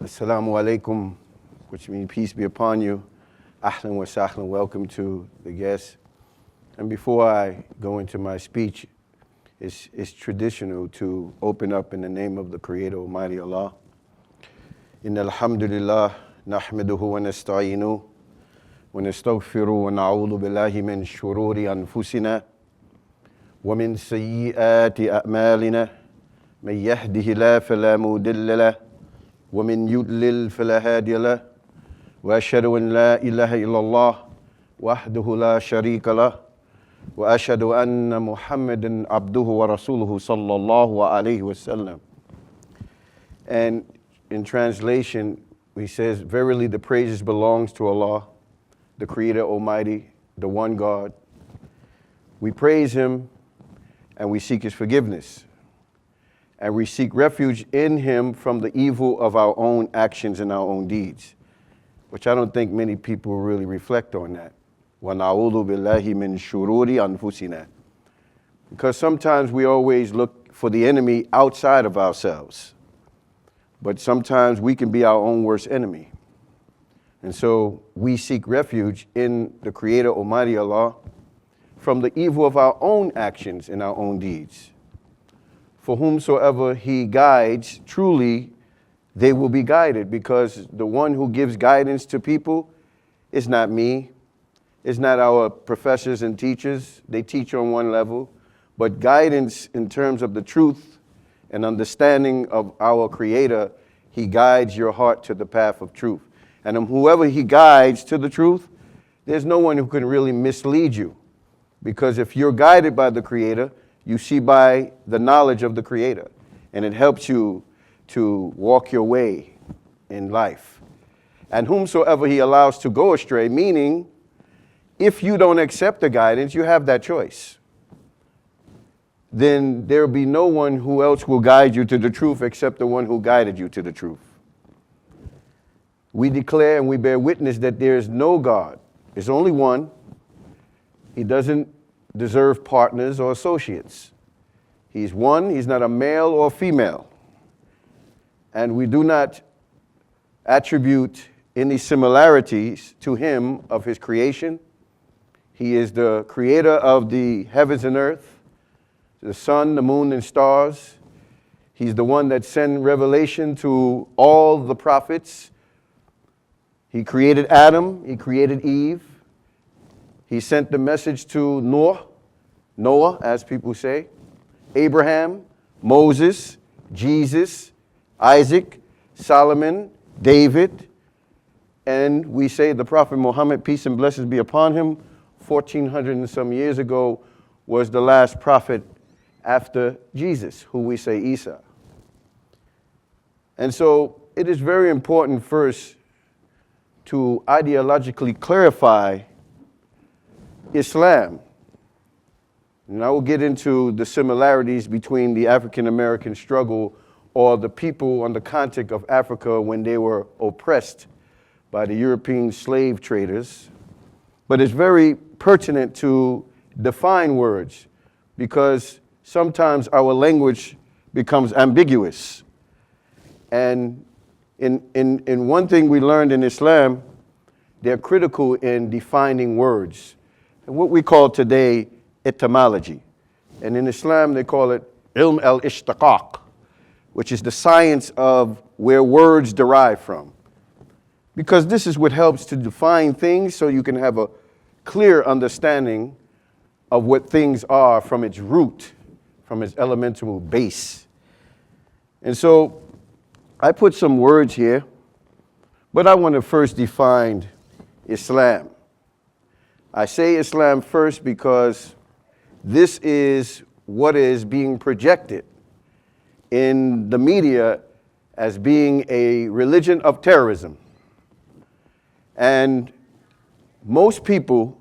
Assalamu alaikum, which means peace be upon you. Ahlan wa sahlan, welcome to the guests. And before I go into my speech, it's traditional to open up in the name of the Creator, Almighty Allah. Inna alhamdulillah, nahmaduhu wa nasta'inu, wa nastaghfiru wa na'udhu billahi min shururi anfusina, wa min sayyiati a'malina, man yahdihillahu fala mudilla lahu, ومن يضلل فلا هادي له وأشهد أن لا إله إلا الله وحده لا شريك له وأشهد أن محمدا عبده ورسوله صلى الله عليه وسلم. And in translation, he says, verily the praises belongs to Allah, the Creator Almighty, the one God. We praise Him and we seek His forgiveness. And we seek refuge in Him from the evil of our own actions and our own deeds, which I don't think many people really reflect on that. وَنَعُوذُ بِاللَّهِ مِنْ شُرُورِ أَنفُسِنَا. Because sometimes we always look for the enemy outside of ourselves, but sometimes we can be our own worst enemy. And so we seek refuge in the Creator Almighty Allah from the evil of our own actions and our own deeds. For whomsoever He guides, truly they will be guided, because the one who gives guidance to people is not me, it's not our professors and teachers. They teach on one level, but guidance in terms of the truth and understanding of our Creator, He guides your heart to the path of truth. And whoever He guides to the truth, there's no one who can really mislead you, because if you're guided by the Creator, you see by the knowledge of the Creator, and it helps you to walk your way in life. And whomsoever He allows to go astray, meaning if you don't accept the guidance, you have that choice. Then there will be no one who else will guide you to the truth except the one who guided you to the truth. We declare and we bear witness that there is no God. There's only one. He doesn't deserve partners or associates. He's one, He's not a male or female. And we do not attribute any similarities to Him of His creation. He is the creator of the heavens and earth, the sun, the moon, and stars. He's the one that sent revelation to all the prophets. He created Adam, He created Eve. He sent the message to Noah, as people say, Abraham, Moses, Jesus, Isaac, Solomon, David, and we say the Prophet Muhammad, peace and blessings be upon him, 1400 and some years ago, was the last prophet after Jesus, who we say Isa. And so it is very important first to ideologically clarify Islam. And I will get into the similarities between the African American struggle or the people on the continent of Africa when they were oppressed by the European slave traders. But it's very pertinent to define words, because sometimes our language becomes ambiguous. And in one thing we learned in Islam, they're critical in defining words. And what we call today etymology. And in Islam, they call it ilm al-ishtaqaq, which is the science of where words derive from. Because this is what helps to define things, so you can have a clear understanding of what things are from its root, from its elemental base. And so I put some words here, but I want to first define Islam. I say Islam first because this is what is being projected in the media as being a religion of terrorism. And most people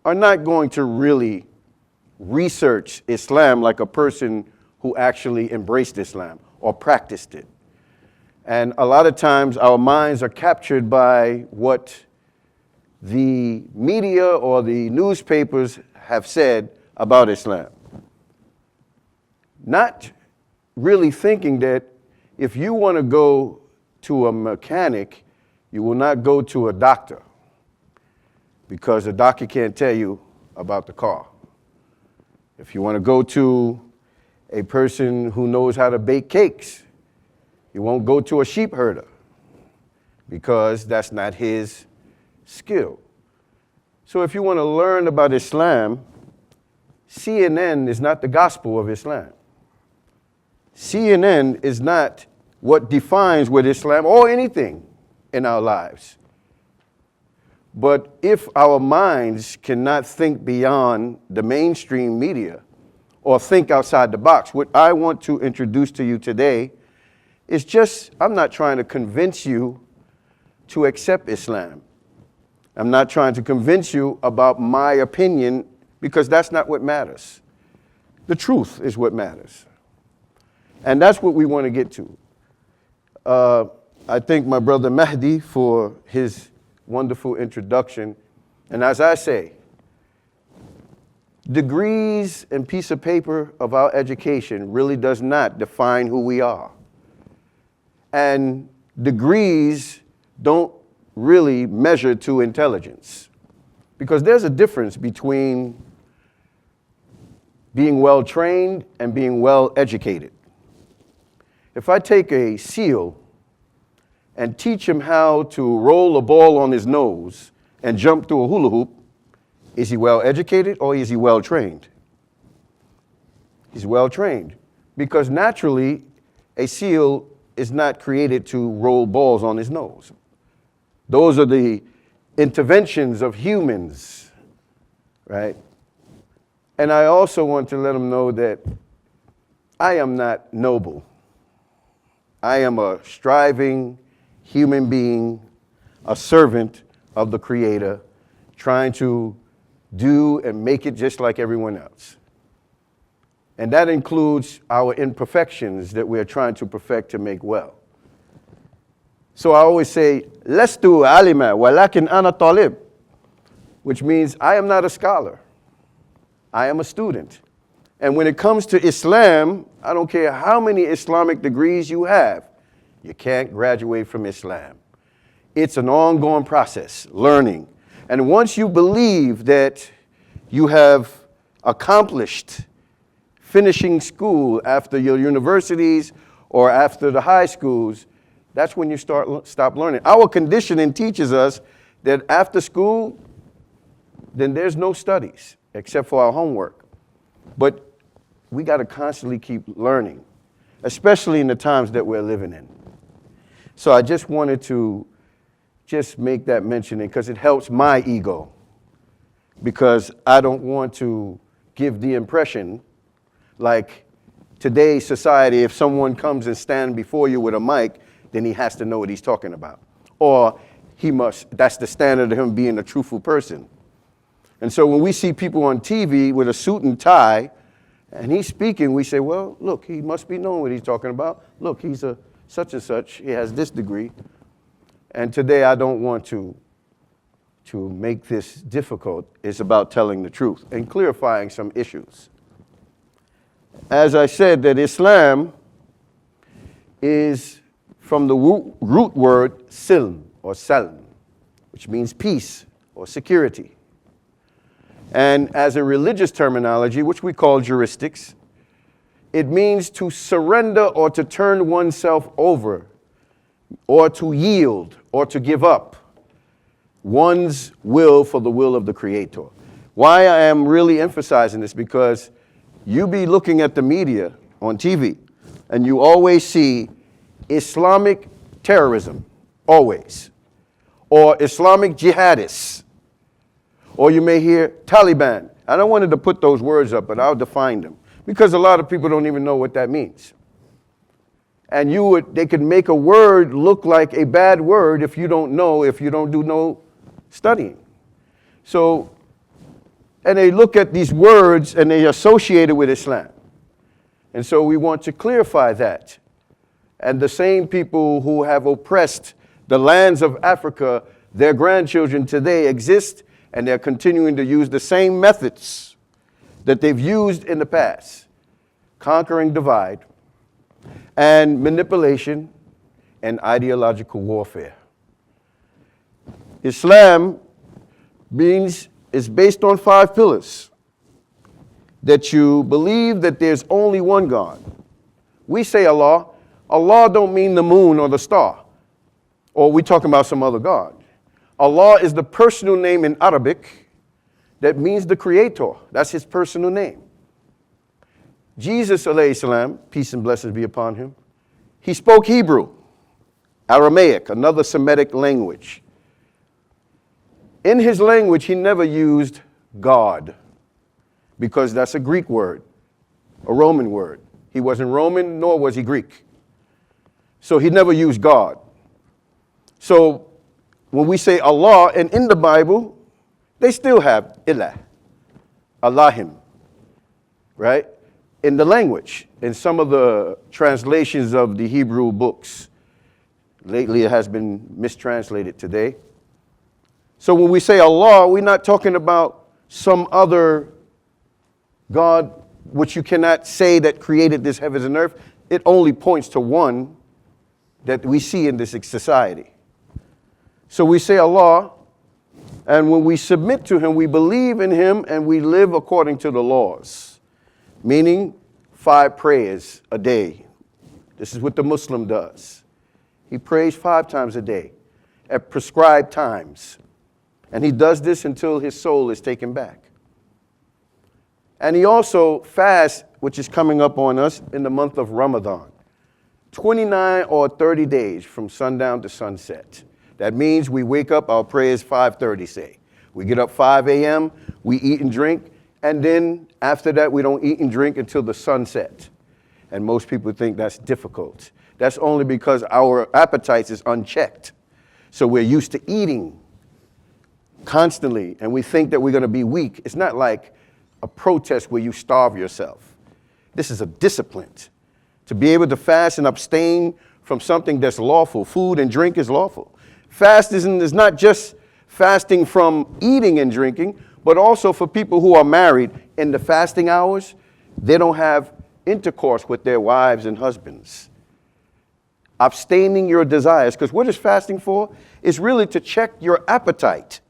are not going to really research Islam like a person who actually embraced Islam or practiced it. And a lot of times our minds are captured by what the media or the newspapers have said about Islam. Not really thinking that if you want to go to a mechanic, you will not go to a doctor, because the doctor can't tell you about the car. If you want to go to a person who knows how to bake cakes, you won't go to a sheep herder, because that's not his skill. So if you want to learn about Islam, CNN is not the gospel of Islam. CNN is not what defines what Islam or anything in our lives. But if our minds cannot think beyond the mainstream media or think outside the box, what I want to introduce to you today is just, I'm not trying to convince you to accept Islam. I'm not trying to convince you about my opinion, because that's not what matters. The truth is what matters. And that's what we want to get to. I thank my brother Mahdi for his wonderful introduction. And as I say, degrees and piece of paper of our education really does not define who we are. And degrees don't really measure to intelligence, because there's a difference between being well trained and being well educated. If I take a SEAL and teach him how to roll a ball on his nose and jump through a hula hoop, is he well educated or is he well trained? He's well trained, because naturally a SEAL is not created to roll balls on his nose. Those are the interventions of humans, right? And I also want to let them know that I am not noble. I am a striving human being, a servant of the Creator, trying to do and make it just like everyone else. And that includes our imperfections that we're trying to perfect to make well. So I always say, Lestu alima walakin ana talib, which means I am not a scholar. I am a student. And when it comes to Islam, I don't care how many Islamic degrees you have, you can't graduate from Islam. It's an ongoing process, learning. And once you believe that you have accomplished finishing school after your universities or after the high schools, that's when you stop learning. Our conditioning teaches us that after school, then there's no studies except for our homework. But we got to constantly keep learning, especially in the times that we're living in. So I just wanted to just make that mentioning, because it helps my ego, because I don't want to give the impression like today's society, if someone comes and stands before you with a mic, then he has to know what he's talking about. Or that's the standard of him being a truthful person. And so when we see people on TV with a suit and tie, and he's speaking, we say, well, look, he must be knowing what he's talking about. Look, he's a such and such, he has this degree. And today I don't want to make this difficult. It's about telling the truth and clarifying some issues. As I said, that Islam is from the root word silm or salm, which means peace or security. And as a religious terminology, which we call juristics, it means to surrender or to turn oneself over, or to yield or to give up one's will for the will of the Creator. Why I am really emphasizing this, because you be looking at the media on TV and you always see Islamic terrorism, always, or Islamic jihadists, or you may hear Taliban. I don't want to put those words up, but I'll define them, because a lot of people don't even know what that means. And they could make a word look like a bad word if you don't do no studying. So, and they look at these words and they associate it with Islam. And so we want to clarify that. And the same people who have oppressed the lands of Africa, their grandchildren today exist, and they're continuing to use the same methods that they've used in the past. Conquering, divide, and manipulation, and ideological warfare. Islam is based on 5 pillars. That you believe that there's only one God. We say Allah. Allah don't mean the moon or the star. Or we talking about some other God. Allah is the personal name in Arabic that means the creator. That's his personal name. Jesus, alayhi salam, peace and blessings be upon him, he spoke Hebrew, Aramaic, another Semitic language. In his language, he never used God, because that's a Greek word, a Roman word. He wasn't Roman, nor was he Greek. So he never used God. So when we say Allah, and in the Bible, they still have Ilah, Allahim, right? In the language, in some of the translations of the Hebrew books. Lately it has been mistranslated today. So when we say Allah, we're not talking about some other God which you cannot say that created this heavens and earth. It only points to one that we see in this society. So we say Allah, and when we submit to him, we believe in him and we live according to the laws, meaning 5 prayers a day. This is what the Muslim does. He prays 5 times a day at prescribed times. And he does this until his soul is taken back. And he also fasts, which is coming up on us in the month of Ramadan. 29 or 30 days from sundown to sunset. That means we wake up, our prayer is 5:30, say. We get up 5 a.m., we eat and drink, and then after that we don't eat and drink until the sunset. And most people think that's difficult. That's only because our appetites is unchecked. So we're used to eating constantly, and we think that we're going to be weak. It's not like a protest where you starve yourself. This is a discipline. To be able to fast and abstain from something that's lawful. Food and drink is lawful. Fast is not just fasting from eating and drinking, but also for people who are married. In the fasting hours, they don't have intercourse with their wives and husbands. Abstaining your desires, because what is fasting for? It's really to check your appetite,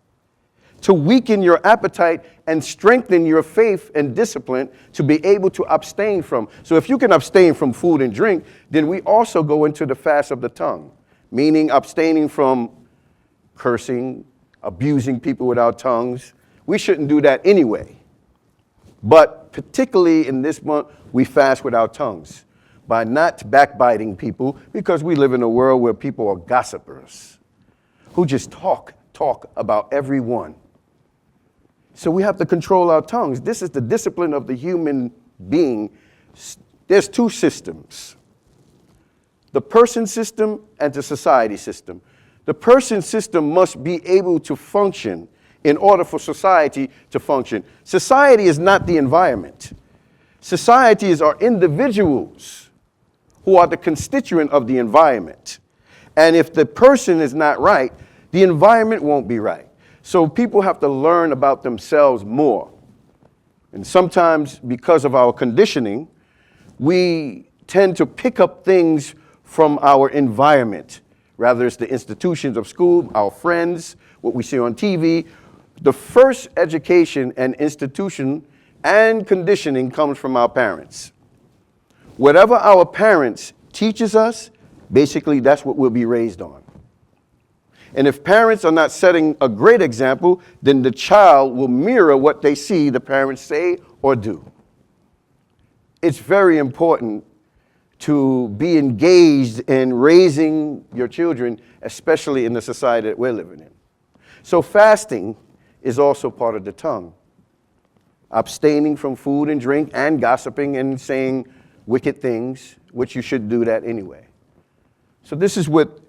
to weaken your appetite and strengthen your faith and discipline to be able to abstain from. So if you can abstain from food and drink, then we also go into the fast of the tongue, meaning abstaining from cursing, abusing people with our tongues. We shouldn't do that anyway. But particularly in this month, we fast with our tongues by not backbiting people, because we live in a world where people are gossipers who just talk about everyone. So we have to control our tongues. This is the discipline of the human being. There's 2 systems, the person system and the society system. The person system must be able to function in order for society to function. Society is not the environment. Societies are individuals who are the constituent of the environment. And if the person is not right, the environment won't be right. So people have to learn about themselves more. And sometimes because of our conditioning, we tend to pick up things from our environment. Rather it's the institutions of school, our friends, what we see on TV. The first education and institution and conditioning comes from our parents. Whatever our parents teaches us, basically that's what we'll be raised on. And if parents are not setting a great example, then the child will mirror what they see the parents say or do. It's very important to be engaged in raising your children, especially in the society that we're living in. So fasting is also part of the tongue. Abstaining from food and drink and gossiping and saying wicked things, which you should do that anyway. So this is what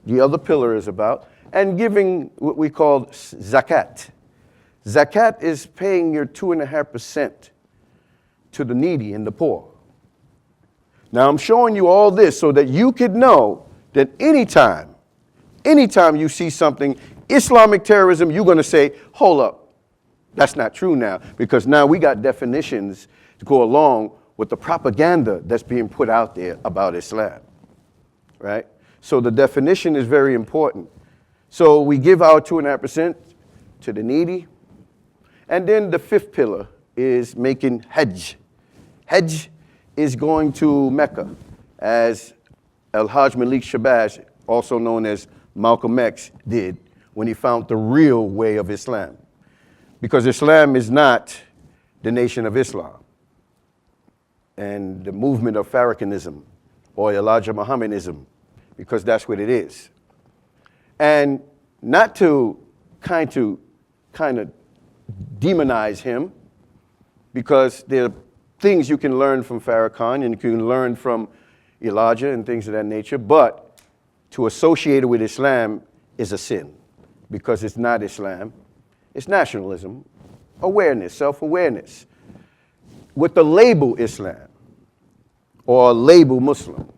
the other pillar is about, and giving what we call zakat. Zakat is paying your 2.5% to the needy and the poor. Now I'm showing you all this so that you could know that anytime you see something Islamic terrorism, you're going to say, hold up, that's not true now, because now we got definitions to go along with the propaganda that's being put out there about Islam, right? So the definition is very important. So we give our 2.5% to the needy. And then the fifth pillar is making Hajj. Hajj is going to Mecca, as Al-Hajj Malik Shabazz, also known as Malcolm X, did when he found the real way of Islam. Because Islam is not the Nation of Islam and the movement of Farrakhanism or Elijah Muhammadism, because that's what it is. And not to kind of demonize him, because there are things you can learn from Farrakhan and you can learn from Elijah and things of that nature, but to associate it with Islam is a sin, because it's not Islam. It's nationalism, awareness, self-awareness, with the label Islam or label Muslim.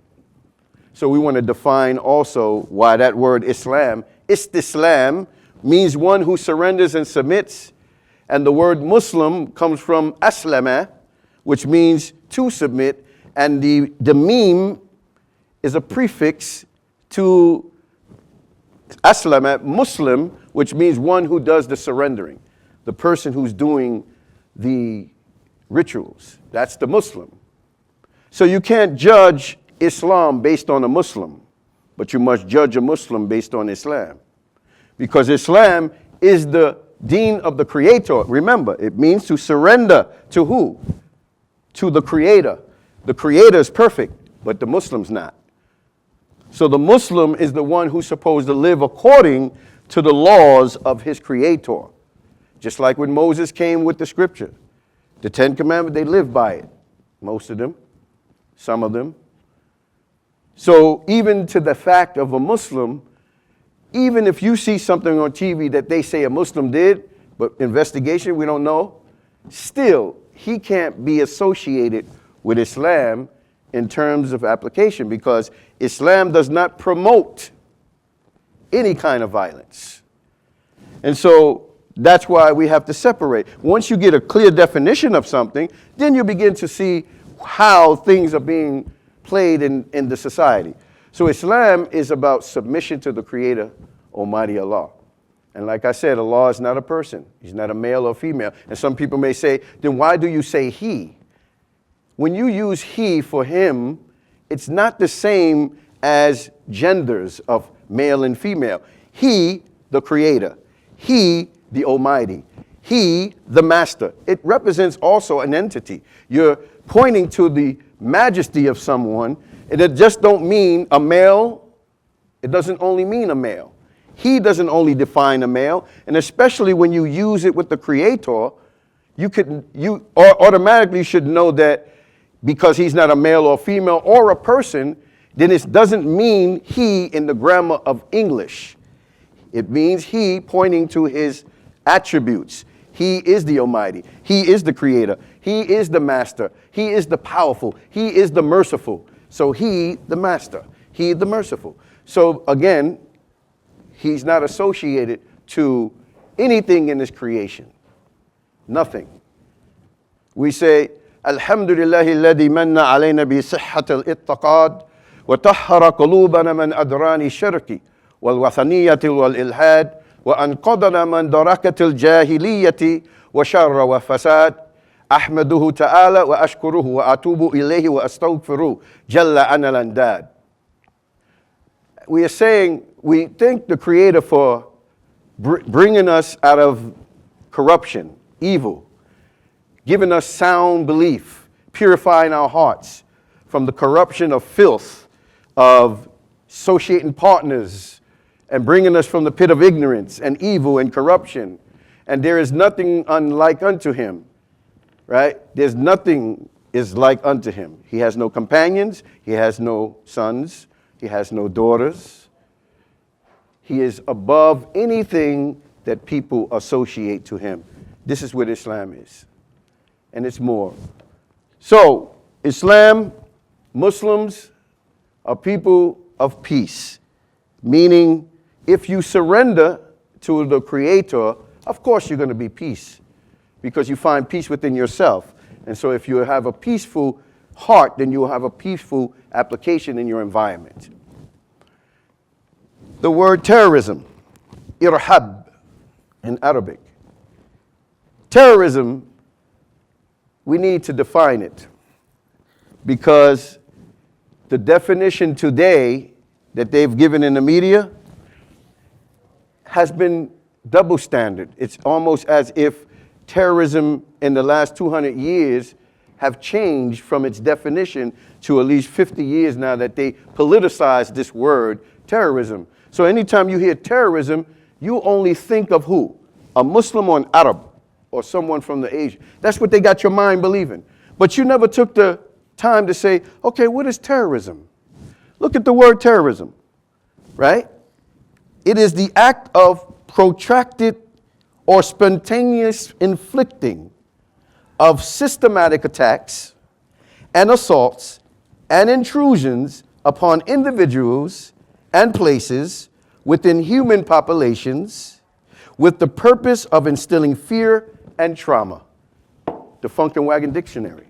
So we want to define also why that word Islam, Istislam, means one who surrenders and submits. And the word Muslim comes from aslama, which means to submit. And the meme is a prefix to aslama, Muslim, which means one who does the surrendering, the person who's doing the rituals. That's the Muslim. So you can't judge Islam based on a Muslim, but you must judge a Muslim based on Islam. Because Islam is the deen of the Creator. Remember, it means to surrender to who? To the Creator. The Creator is perfect, but the Muslim's not. So the Muslim is the one who's supposed to live according to the laws of his Creator. Just like when Moses came with the scripture. The 10 Commandments, they lived by it. Most of them. Some of them. So even to the fact of a Muslim, even if you see something on TV that they say a Muslim did, but investigation, we don't know, still, he can't be associated with Islam in terms of application, because Islam does not promote any kind of violence. And so that's why we have to separate. Once you get a clear definition of something, then you begin to see how things are being played in the society. So Islam is about submission to the Creator, Almighty Allah. And like I said, Allah is not a person. He's not a male or female. And some people may say, then why do you say he? When you use he for him, it's not the same as genders of male and female. He, the Creator. He, the Almighty. He, the Master. It represents also an entity. You're pointing to the majesty of someone, and it just don't mean a male. It doesn't only mean a male. He doesn't only define a male, and especially when you use it with the Creator, you automatically should know that because he's not a male or female or a person, then it doesn't mean he in the grammar of English. It means he pointing to his attributes. He is the Almighty. He is the Creator. He is the Master. He is the powerful. He is the merciful. So he, the Master. He, the merciful. So again, he's not associated to anything in his creation. Nothing. We say, Alhamdulillahi alladhi manna alayna bi sihhat al-ittaqad wa tahhara qulubana man adrani shirki wal wathaniyati wal ilhad وأنقذنا من دركة الجاهلية وشر وفساد أحمده تعالى وأشكره وأتوب إليه وأستغفره جل عن الأنداد. We are saying we thank the Creator for bringing us out of corruption, evil, giving us sound belief, purifying our hearts from the corruption of filth, of associating partners, and bringing us from the pit of ignorance and evil and corruption. And there is nothing unlike unto him, right? There's nothing is like unto him. He has no companions. He has no sons. He has no daughters. He is above anything that people associate to him. This is what Islam is. And it's more. So, Islam, Muslims are people of peace, meaning if you surrender to the Creator, of course you're going to be peace, because you find peace within yourself. And so if you have a peaceful heart, then you'll have a peaceful application in your environment. the word terrorism, irhab in Arabic. Terrorism, we need to define it because the definition today that they've given in the media has been double standard. It's almost as if terrorism in the last 200 years have changed from its definition to at least 50 years now that they politicized this word, terrorism. So anytime you hear terrorism, you only think of who? A Muslim or an Arab or someone from the Asia. That's what they got your mind believing. But you never took the time to say, okay, what is terrorism? Look at the word terrorism, right? It is the act of protracted or spontaneous inflicting of systematic attacks and assaults and intrusions upon individuals and places within human populations with the purpose of instilling fear and trauma. The Funk and Wagon Dictionary.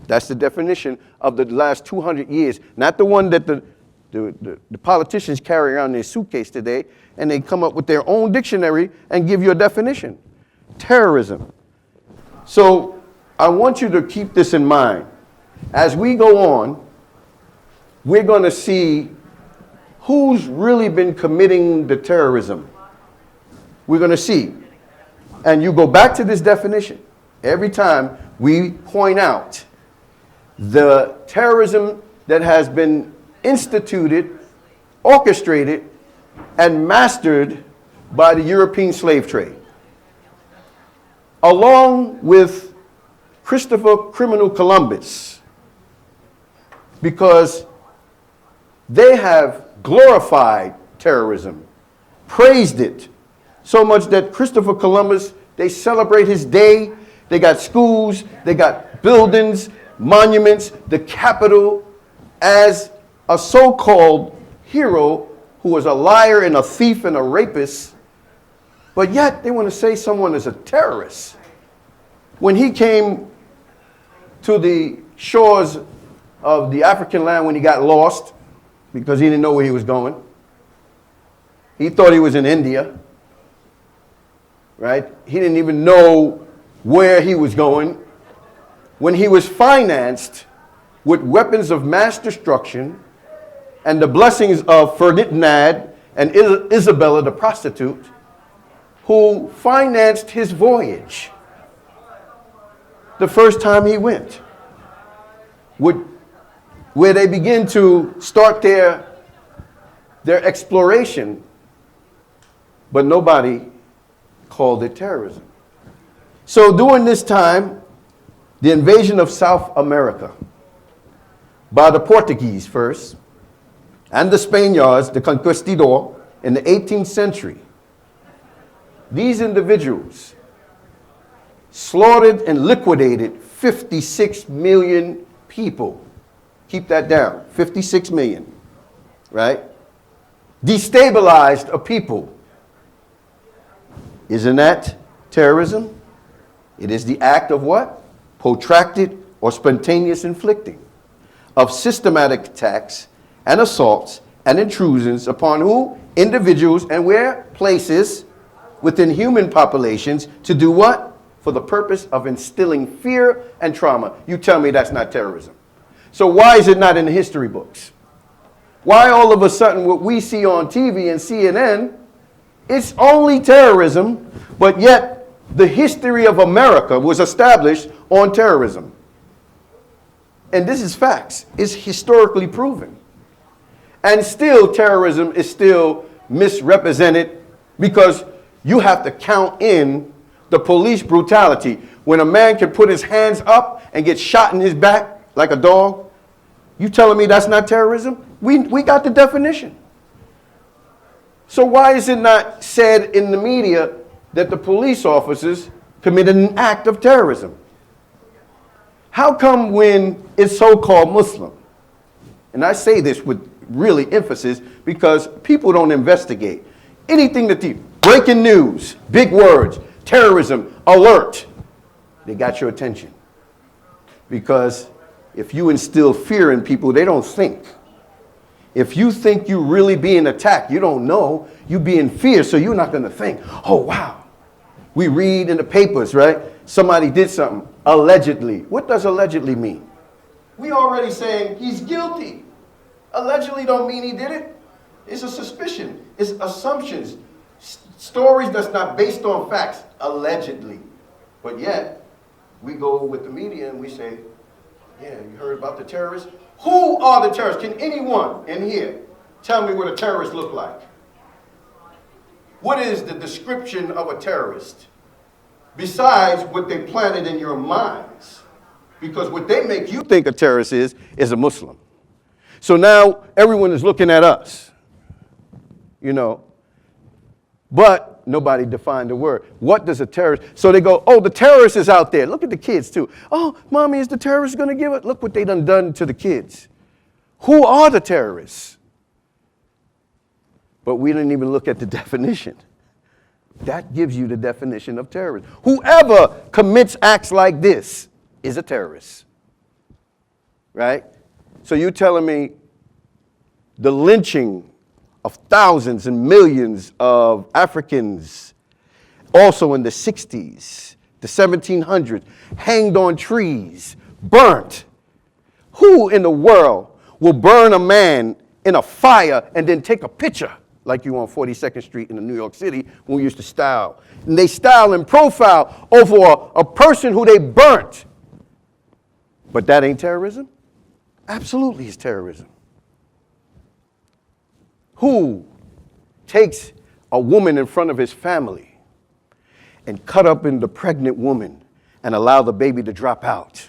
That's the definition of the last 200 years, not the one that the politicians carry around in their suitcase today, and they come up with their own dictionary and give you a definition. Terrorism. So I want you to keep this in mind. As we go on, we're going to see who's really been committing the terrorism. We're going to see. And you go back to this definition. Every time we point out the terrorism that has been instituted, orchestrated, and mastered by the European slave trade, along with Christopher Criminal Columbus, because they have glorified terrorism, praised it, so much that Christopher Columbus, they celebrate his day. They got schools, they got buildings, monuments, the Capitol, as a so-called hero who was a liar and a thief and a rapist, but yet they want to say someone is a terrorist. When he came to the shores of the African land when he got lost because he didn't know where he was going, he thought he was in India, right? He didn't even know where he was going. When he was financed with weapons of mass destruction and the blessings of Ferdinand and Isabella the prostitute, who financed his voyage the first time he went, where they begin to start their exploration, but nobody called it terrorism. So during this time, the invasion of South America by the Portuguese first, and the Spaniards, the conquistador, in the 18th century, these individuals slaughtered and liquidated 56 million people. Keep that down, 56 million, right? Destabilized a people. Isn't that terrorism? It is the act of what? Protracted or spontaneous inflicting of systematic attacks and assaults and intrusions upon who? Individuals and where? Places within human populations to do what? For the purpose of instilling fear and trauma. You tell me that's not terrorism. So why is it not in the history books? Why all of a sudden what we see on TV and CNN, it's only terrorism, but yet the history of America was established on terrorism. And this is facts. It's historically proven. And still terrorism is still misrepresented because you have to count in the police brutality. When a man can put his hands up and get shot in his back like a dog, you telling me that's not terrorism? We got the definition. So why is it not said in the media that the police officers committed an act of terrorism? How come when it's so-called Muslim, and I say this with really emphasis because people don't investigate. Anything that the breaking news, big words, terrorism, alert, they got your attention. Because if you instill fear in people, they don't think. If you think you're really being attacked, you don't know. You be in fear, so you're not going to think, oh, wow. We read in the papers, right? Somebody did something, allegedly. What does allegedly mean? We already saying he's guilty. Allegedly don't mean he did it. It's a suspicion. It's assumptions. Stories that's not based on facts, allegedly. But yet, we go with the media and we say, yeah, you heard about the terrorists? Who are the terrorists? Can anyone in here tell me what a terrorist look like? What is the description of a terrorist? Besides what they planted in your minds. Because what they make you think a terrorist is a Muslim. So now everyone is looking at us, you know. But nobody defined the word. What does a terrorist? So they go, oh, the terrorist is out there. Look at the kids too. Oh, mommy, is the terrorist going to give it? Look what they done to the kids. Who are the terrorists? But we didn't even look at the definition. That gives you the definition of terrorism. Whoever commits acts like this is a terrorist. Right? So you're telling me the lynching of thousands and millions of Africans, also in the 60s, the 1700s, hanged on trees, burnt. Who in the world will burn a man in a fire and then take a picture like you on 42nd Street in New York City when we used to style? And they style and profile over a person who they burnt. But that ain't terrorism? Absolutely it's terrorism. Who takes a woman in front of his family and cut up in the pregnant woman and allow the baby to drop out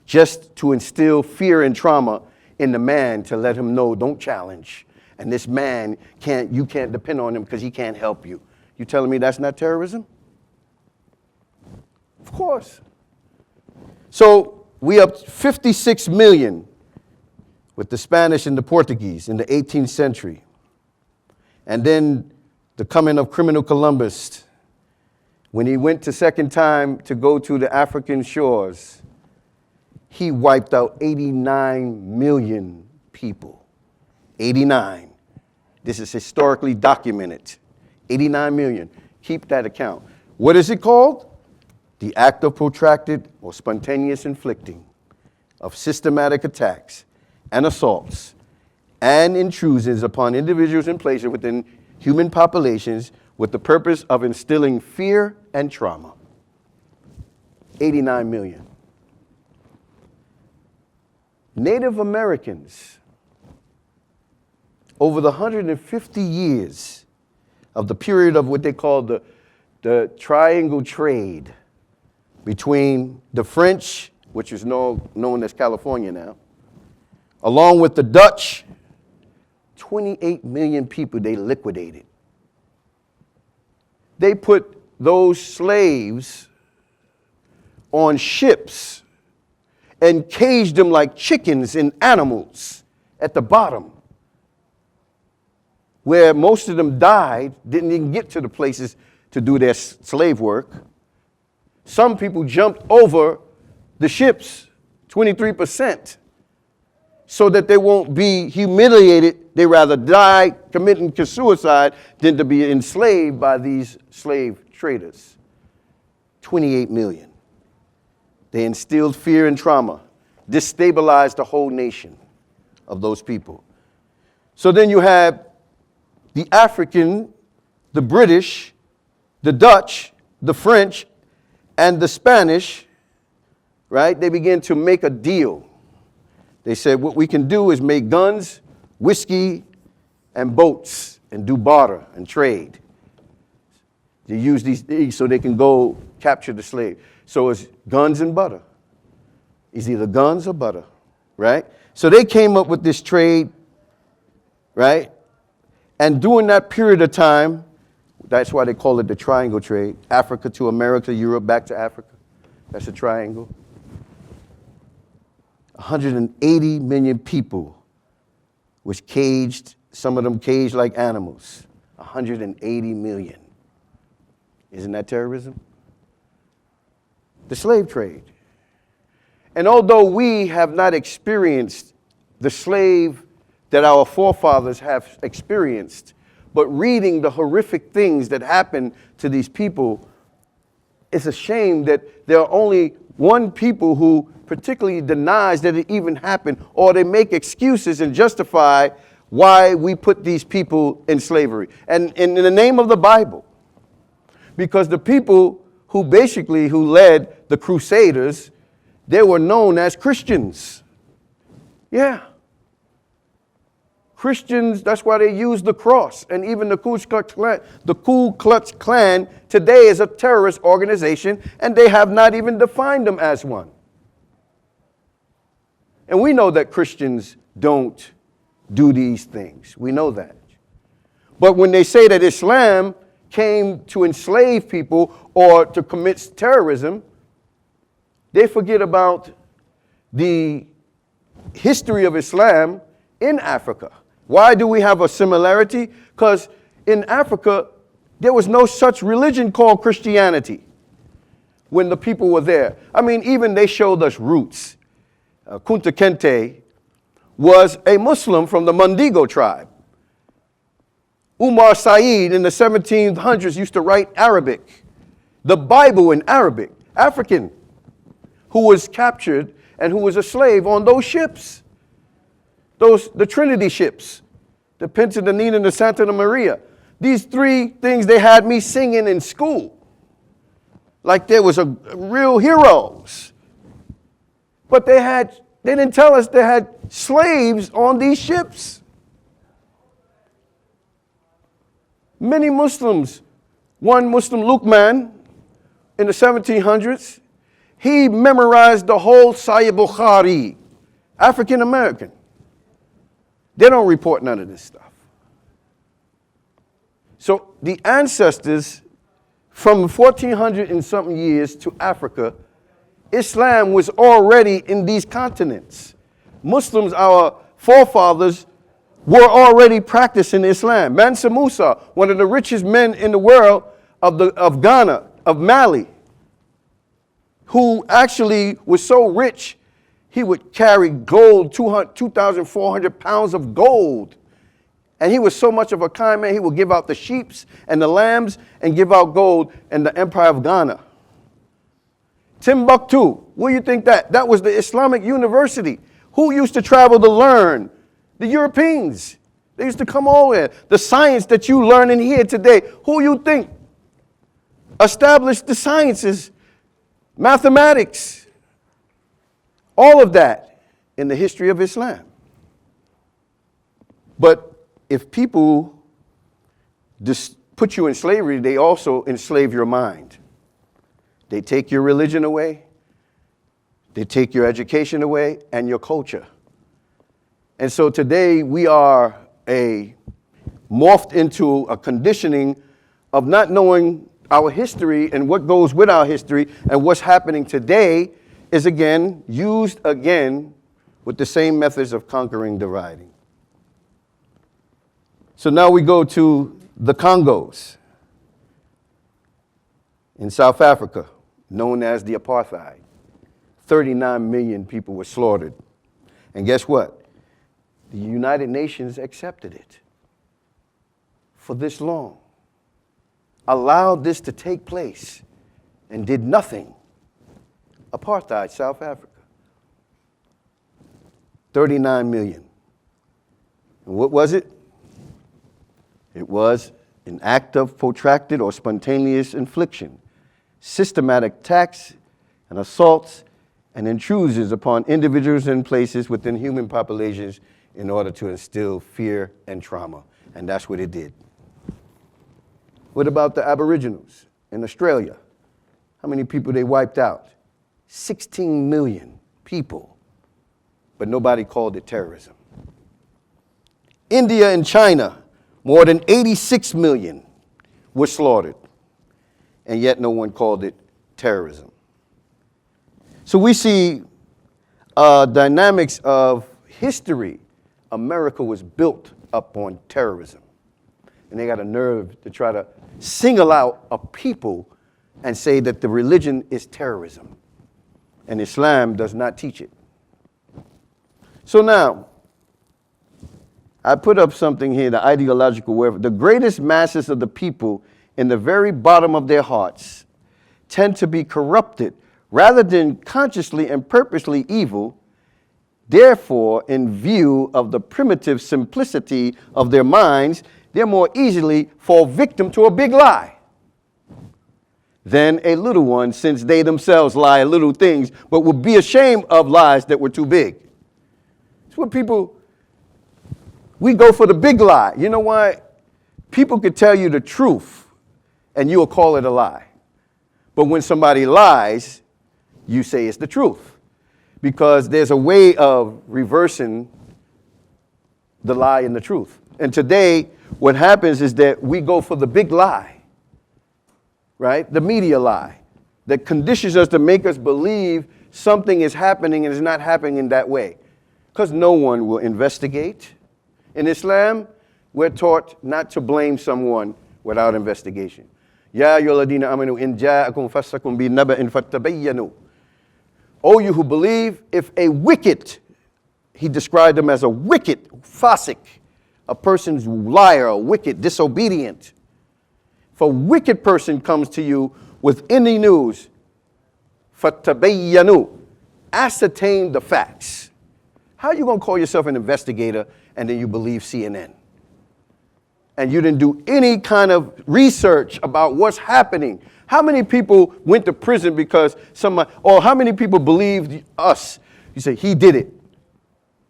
just to instill fear and trauma in the man to let him know, don't challenge. And this man, you can't depend on him because he can't help you. You telling me that's not terrorism? Of course. So we up 56 million with the Spanish and the Portuguese in the 18th century. And then the coming of criminal Columbus, when he went the second time to go to the African shores, he wiped out 89 million people. 89. This is historically documented. 89 million. Keep that account. What is it called? The act of protracted or spontaneous inflicting of systematic attacks and assaults and intrusions upon individuals and places within human populations with the purpose of instilling fear and trauma. 89 million. Native Americans, over the 150 years of the period of what they call the triangle trade between the French, which is known as California now, along with the Dutch, 28 million people they liquidated. They put those slaves on ships and caged them like chickens and animals at the bottom, where most of them died, didn't even get to the places to do their slave work. Some people jumped over the ships, 23%. So that they won't be humiliated. They rather die committing suicide than to be enslaved by these slave traders. 28 million. They instilled fear and trauma, destabilized the whole nation of those people. So then you have the African, the British, the Dutch, the French, and the Spanish, right? They began to make a deal. They said, what we can do is make guns, whiskey, and boats, and do barter and trade. They use these so they can go capture the slave. So it's guns and butter. It's either guns or butter, right? So they came up with this trade, right? And during that period of time, that's why they call it the triangle trade. Africa to America, Europe, back to Africa. That's a triangle. 180 million people was caged, some of them caged like animals. 180 million. Isn't that terrorism? The slave trade. And although we have not experienced the slave that our forefathers have experienced. But reading the horrific things that happen to these people, it's a shame that there are only one people who particularly denies that it even happened, or they make excuses and justify why we put these people in slavery. And in the name of the Bible. Because the people who led the Crusaders, they were known as Christians. Yeah. Christians, that's why they use the cross. And even the Ku Klux Klan today is a terrorist organization, and they have not even defined them as one. And we know that Christians don't do these things. We know that. But when they say that Islam came to enslave people or to commit terrorism, they forget about the history of Islam in Africa. Why do we have a similarity? Because in Africa, there was no such religion called Christianity when the people were there. I mean, even they showed us roots. Kunta Kinte was a Muslim from the Mundigo tribe. Umar Said in the 1700s used to write Arabic, the Bible in Arabic, African, who was captured and who was a slave on those ships. The Trinity ships, the Pinta, the Nina, and the Santa Maria. These three things they had me singing in school, like there was a real heroes. But they didn't tell us they had slaves on these ships. Many Muslims, one Muslim Luqman in the 1700s, he memorized the whole Sahih Bukhari, African American. They don't report none of this stuff. So the ancestors from 1400 and something years to Africa, Islam was already in these continents. Muslims, our forefathers, were already practicing Islam. Mansa Musa, one of the richest men in the world of Ghana, of Mali, who actually was so rich, he would carry gold, 2,400 pounds of gold. And he was so much of a kind man, he would give out the sheep and the lambs and give out gold in the Empire of Ghana. Timbuktu, what do you think that? That was the Islamic University. Who used to travel to learn? The Europeans. They used to come all there. The science that you learn in here today, who you think established the sciences? Mathematics. All of that in the history of Islam. But if people just put you in slavery, they also enslave your mind. They take your religion away, they take your education away, and your culture. And so today we are morphed into a conditioning of not knowing our history and what goes with our history, and what's happening today is used again with the same methods of conquering, dividing. So now we go to the Congos in South Africa, known as the apartheid. 39 million people were slaughtered. And guess what? The United Nations accepted it for this long, allowed this to take place, and did nothing. Apartheid, South Africa. 39 million. And what was it? It was an act of protracted or spontaneous infliction, systematic attacks and assaults and intrusions upon individuals and places within human populations in order to instill fear and trauma. And that's what it did. What about the Aboriginals in Australia? How many people they wiped out? 16 million people, but nobody called it terrorism. India and China, more than 86 million were slaughtered, and yet no one called it terrorism. So we see dynamics of history. America was built up on terrorism, and they got a nerve to try to single out a people and say that the religion is terrorism. And Islam does not teach it. So now, I put up something here, the ideological warfare. The greatest masses of the people in the very bottom of their hearts tend to be corrupted rather than consciously and purposely evil. Therefore, in view of the primitive simplicity of their minds, they're more easily fall victim to a big lie than a little one, since they themselves lie at little things, but would be ashamed of lies that were too big. It's what people, we go for the big lie. You know why? People could tell you the truth and you'll call it a lie. But when somebody lies, you say it's the truth. Because there's a way of reversing the lie and the truth. And today, what happens is that we go for the big lie, right? The media lie that conditions us to make us believe something is happening and it's not happening in that way. Because no one will investigate. In Islam, we're taught not to blame someone without investigation. Ya ayyuhalladhina amanu in ja'akum fasiqun binaba'in fattabayyanu. O you who believe, if a wicked, he described them as a wicked, fasiq, a person's liar, a wicked, disobedient. If a wicked person comes to you with any news, fattabayyanu, ascertain the facts. How are you going to call yourself an investigator and then you believe CNN? And you didn't do any kind of research about what's happening. How many people went to prison because somebody, or how many people believed us? You say, he did it.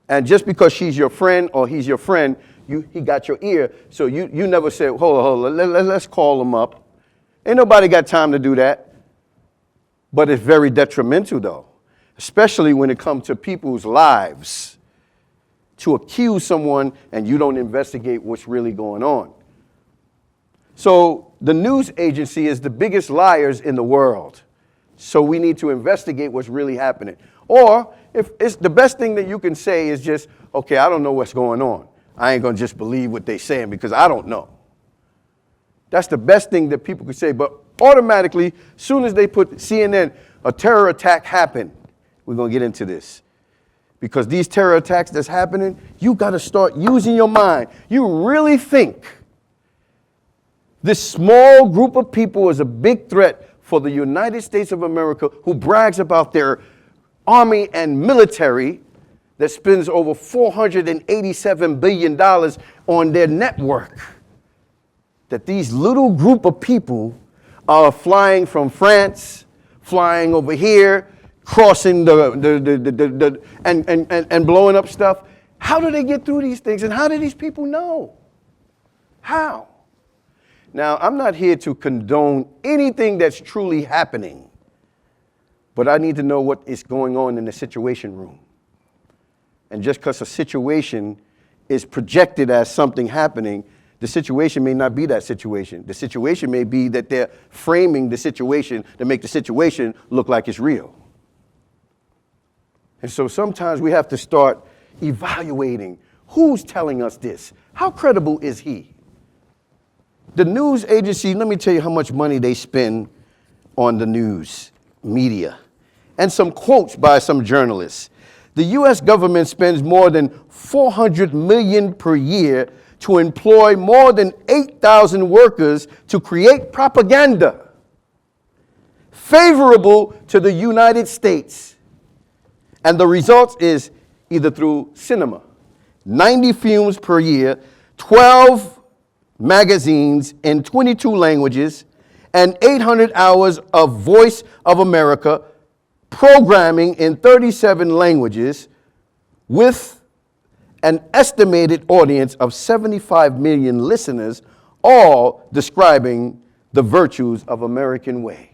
And just because she's your friend or he's your friend, he got your ear. So you never said, hold on, let's call him up. Ain't nobody got time to do that. But it's very detrimental though, especially when it comes to people's lives. To accuse someone and you don't investigate what's really going on. So the news agency is the biggest liars in the world. So we need to investigate what's really happening. Or if it's the best thing that you can say is just, okay, I don't know what's going on. I ain't going to just believe what they're saying because I don't know. That's the best thing that people could say. But automatically, soon as they put CNN, a terror attack happened. We're going to get into this. Because these terror attacks that's happening, you got to start using your mind. You really think this small group of people is a big threat for the United States of America, who brags about their army and military that spends over $487 billion on their network. That these little group of people are flying from France, flying over here, crossing and blowing up stuff. How do they get through these things? And how do these people know? How? Now, I'm not here to condone anything that's truly happening, but I need to know what is going on in the situation room. And just because a situation is projected as something happening, the situation may not be that situation. The situation may be that they're framing the situation to make the situation look like it's real. And so sometimes we have to start evaluating who's telling us this. How credible is he? The news agency, let me tell you how much money they spend on the news media. And some quotes by some journalists. The U.S. government spends more than $400 million per year to employ more than 8,000 workers to create propaganda favorable to the United States. And the result is either through cinema, 90 films per year, 12 magazines in 22 languages, and 800 hours of Voice of America programming in 37 languages with an estimated audience of 75 million listeners, all describing the virtues of American way.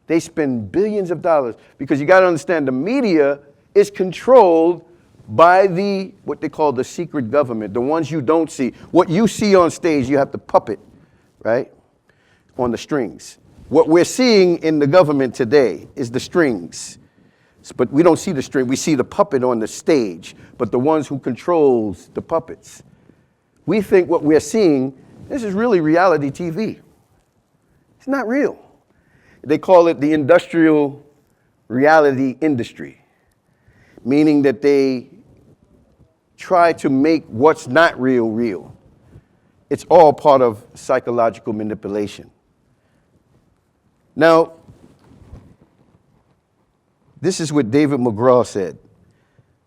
They spend billions of dollars because you got to understand the media is controlled by what they call the secret government, the ones you don't see. What you see on stage, you have to puppet, right, on the strings. What we're seeing in the government today is the strings. But we don't see the string. We see the puppet on the stage, but the ones who controls the puppets. We think what we're seeing, this is really reality TV. It's not real. They call it the industrial reality industry, meaning that they try to make what's not real real. It's all part of psychological manipulation. Now, this is what David McGraw said.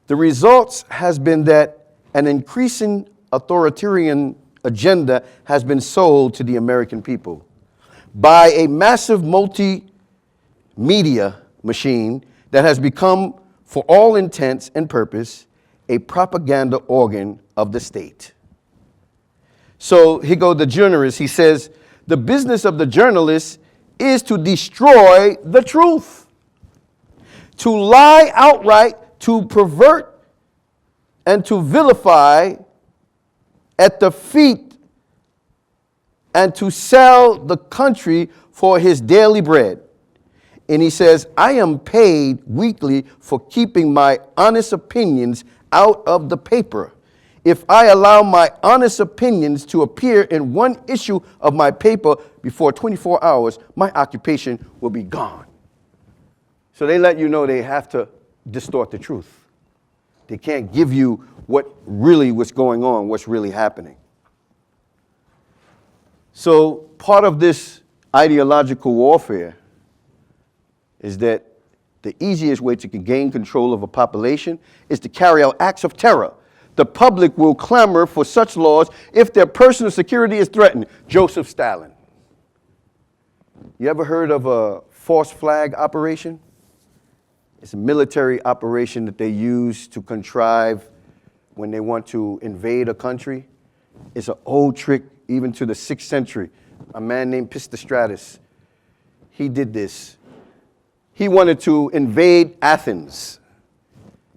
The results has been that an increasing authoritarian agenda has been sold to the American people by a massive multimedia machine that has become, for all intents and purpose, a propaganda organ of the state. So here goes the journalist. He says, the business of the journalist is to destroy the truth, to lie outright, to pervert and to vilify at the feet, and to sell the country for his daily bread. And he says, I am paid weekly for keeping my honest opinions out of the paper. If I allow my honest opinions to appear in one issue of my paper before 24 hours, my occupation will be gone. So they let you know they have to distort the truth. They can't give you what's going on, what's really happening. So part of this ideological warfare is that the easiest way to gain control of a population is to carry out acts of terror. The public will clamor for such laws if their personal security is threatened. Joseph Stalin. You ever heard of a false flag operation? It's a military operation that they use to contrive when they want to invade a country. It's an old trick, even to the 6th century. A man named Pisistratus, he did this. He wanted to invade Athens.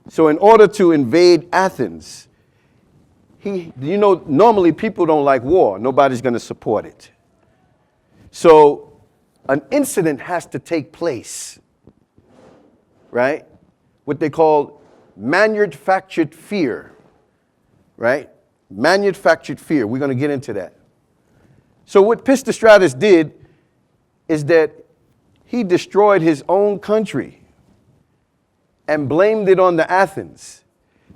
So in order to invade Athens, normally people don't like war. Nobody's going to support it. So an incident has to take place, right? What they call manufactured fear, right? Manufactured fear. We're going to get into that. So what Pisistratus did is that he destroyed his own country and blamed it on the Athens.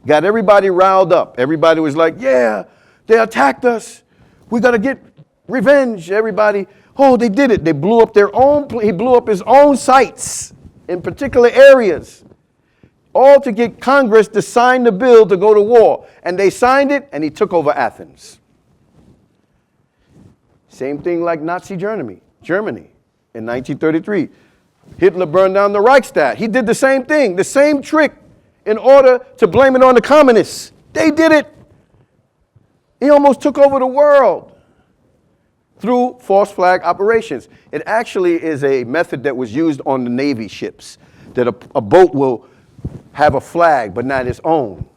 Got everybody riled up. Everybody was like, yeah, they attacked us. We got to get revenge. Everybody, oh, they did it. They blew up he blew up his own sites in particular areas, all to get Congress to sign the bill to go to war. And they signed it, and he took over Athens. Same thing like Nazi Germany in 1933. Hitler burned down the Reichstag. He did the same thing, the same trick, in order to blame it on the communists. They did it. He almost took over the world through false flag operations. It actually is a method that was used on the Navy ships, that a boat will have a flag but not its own.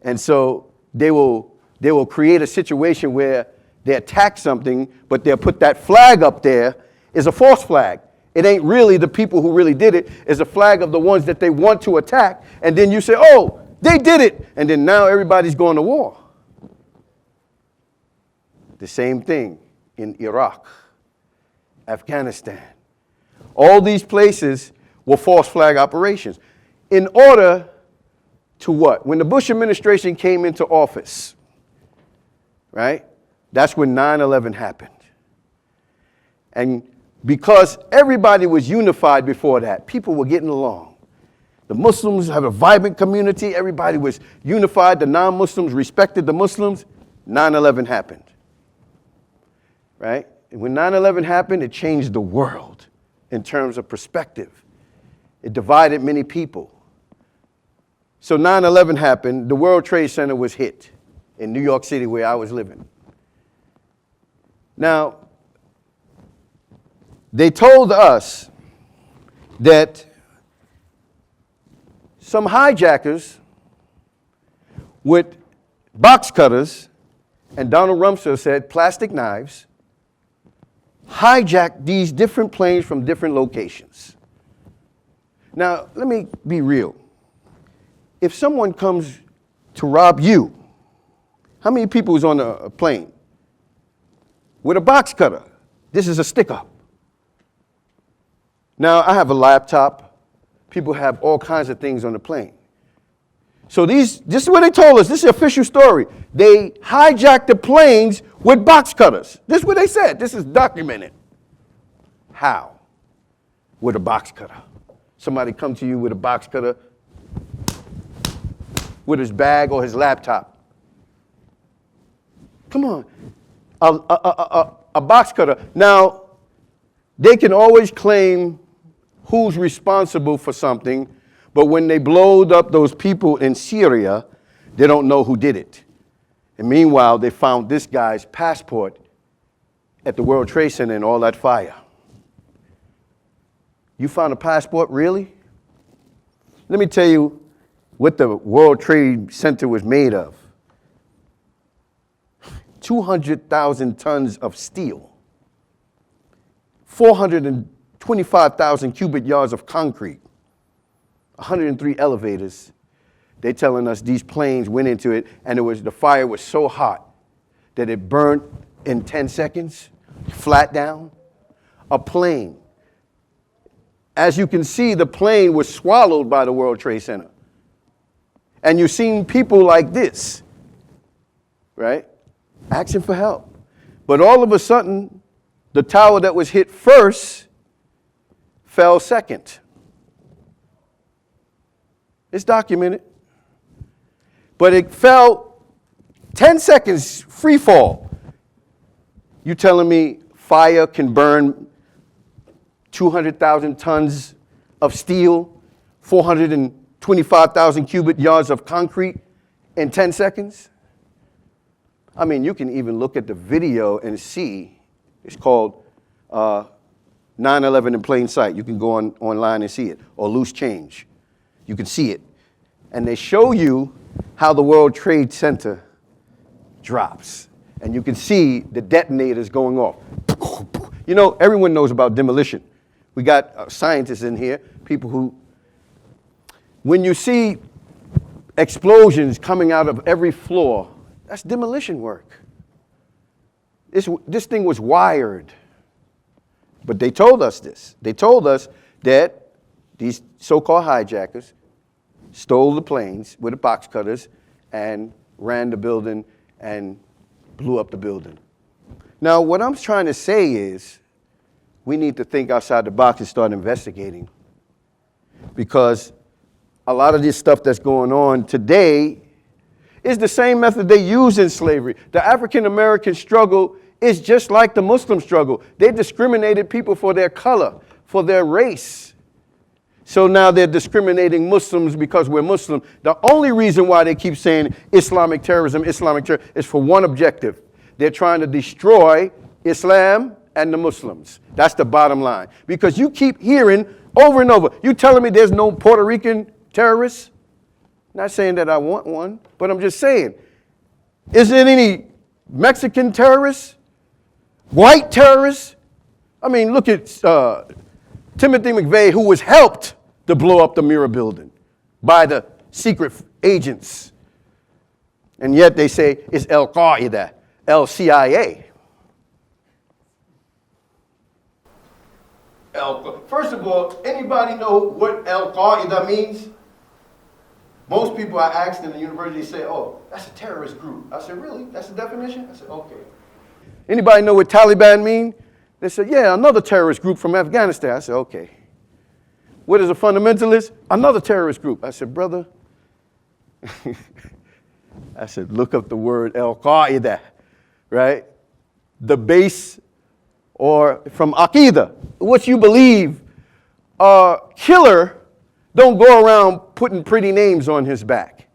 And so they will create a situation where they attack something, but they'll put that flag up there is a false flag. It ain't really the people who really did it. It's a flag of the ones that they want to attack. And then you say, oh, they did it. And then now everybody's going to war. The same thing in Iraq, Afghanistan. All these places were false flag operations. In order to what? When the Bush administration came into office, right? That's when 9/11 happened. And because everybody was unified before that, people were getting along. The Muslims have a vibrant community. Everybody was unified. The non-Muslims respected the Muslims. 9/11 happened, right? And when 9/11 happened, it changed the world in terms of perspective. It divided many people. So 9/11 happened. The World Trade Center was hit in New York City, where I was living. Now, they told us that some hijackers with box cutters, and Donald Rumsfeld said plastic knives, hijacked these different planes from different locations. Now, let me be real. If someone comes to rob you, how many people is on a plane? With a box cutter. This is a stick-up. Now, I have a laptop. People have all kinds of things on the plane. So this is what they told us. This is the official story. They hijacked the planes with box cutters. This is what they said. This is documented. How? With a box cutter. Somebody come to you with a box cutter with his bag or his laptop. Come on. A box cutter. Now, they can always claim who's responsible for something, but when they blowed up those people in Syria, they don't know who did it. And meanwhile, they found this guy's passport at the World Trade Center and all that fire. You found a passport, really? Let me tell you what the World Trade Center was made of. 200,000 tons of steel, 425,000 cubic yards of concrete, 103 elevators. They're telling us these planes went into it, and the fire was so hot that it burnt in 10 seconds, flat down. A plane. As you can see, the plane was swallowed by the World Trade Center. And you've seen people like this, right? Asking for help. But all of a sudden, the tower that was hit first fell second. It's documented. But it fell 10 seconds free fall. You telling me fire can burn 200,000 tons of steel, 425,000 cubic yards of concrete in 10 seconds? I mean, you can even look at the video and see. It's called 9/11 in plain sight. You can go online and see it, or loose change. You can see it. And they show you how the World Trade Center drops. And you can see the detonators going off. You know, everyone knows about demolition. We got scientists in here, people who, when you see explosions coming out of every floor, that's demolition work. This thing was wired. But they told us this. They told us that these so-called hijackers stole the planes with the box cutters and ran the building and blew up the building. Now, what I'm trying to say is we need to think outside the box and start investigating, because a lot of this stuff that's going on today is the same method they used in slavery. The African-American struggle is just like the Muslim struggle. They discriminated people for their color, for their race. So now they're discriminating Muslims because we're Muslim. The only reason why they keep saying Islamic terrorism is for one objective. They're trying to destroy Islam and the Muslims. That's the bottom line. Because you keep hearing over and over, you telling me there's no Puerto Rican terrorists? Not saying that I want one, but I'm just saying, is there any Mexican terrorists? White terrorists? I mean, look at Timothy McVeigh, who was helped to blow up the Mirror building by the secret agents. And yet they say it's Al-Qaeda, CIA. First of all, anybody know what Al-Qaeda means? Most people I asked in the university say, oh, that's a terrorist group. I said, really? That's the definition? I said, okay. Anybody know what Taliban mean? They said, yeah, another terrorist group from Afghanistan. I said, okay. What is a fundamentalist? Another terrorist group. I said, brother, I said, look up the word Al-Qaeda, right? The base, or from Aqidah, what you believe. Killer don't go around putting pretty names on his back,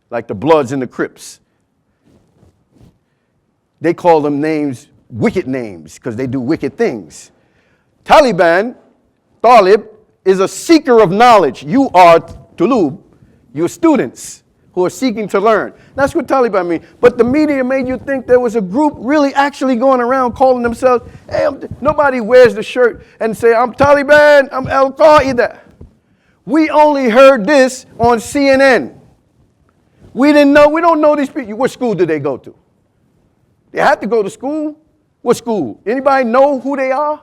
like the Bloods and the Crips. They call them names, wicked names, because they do wicked things. Talib, is a seeker of knowledge. You are tulub, you're students who are seeking to learn. That's what Taliban means. But the media made you think there was a group really actually going around calling themselves, hey, nobody wears the shirt and say, I'm Taliban, I'm Al-Qaeda. We only heard this on CNN. We don't know these people. What school did they go to? They had to go to school. What school? Anybody know who they are?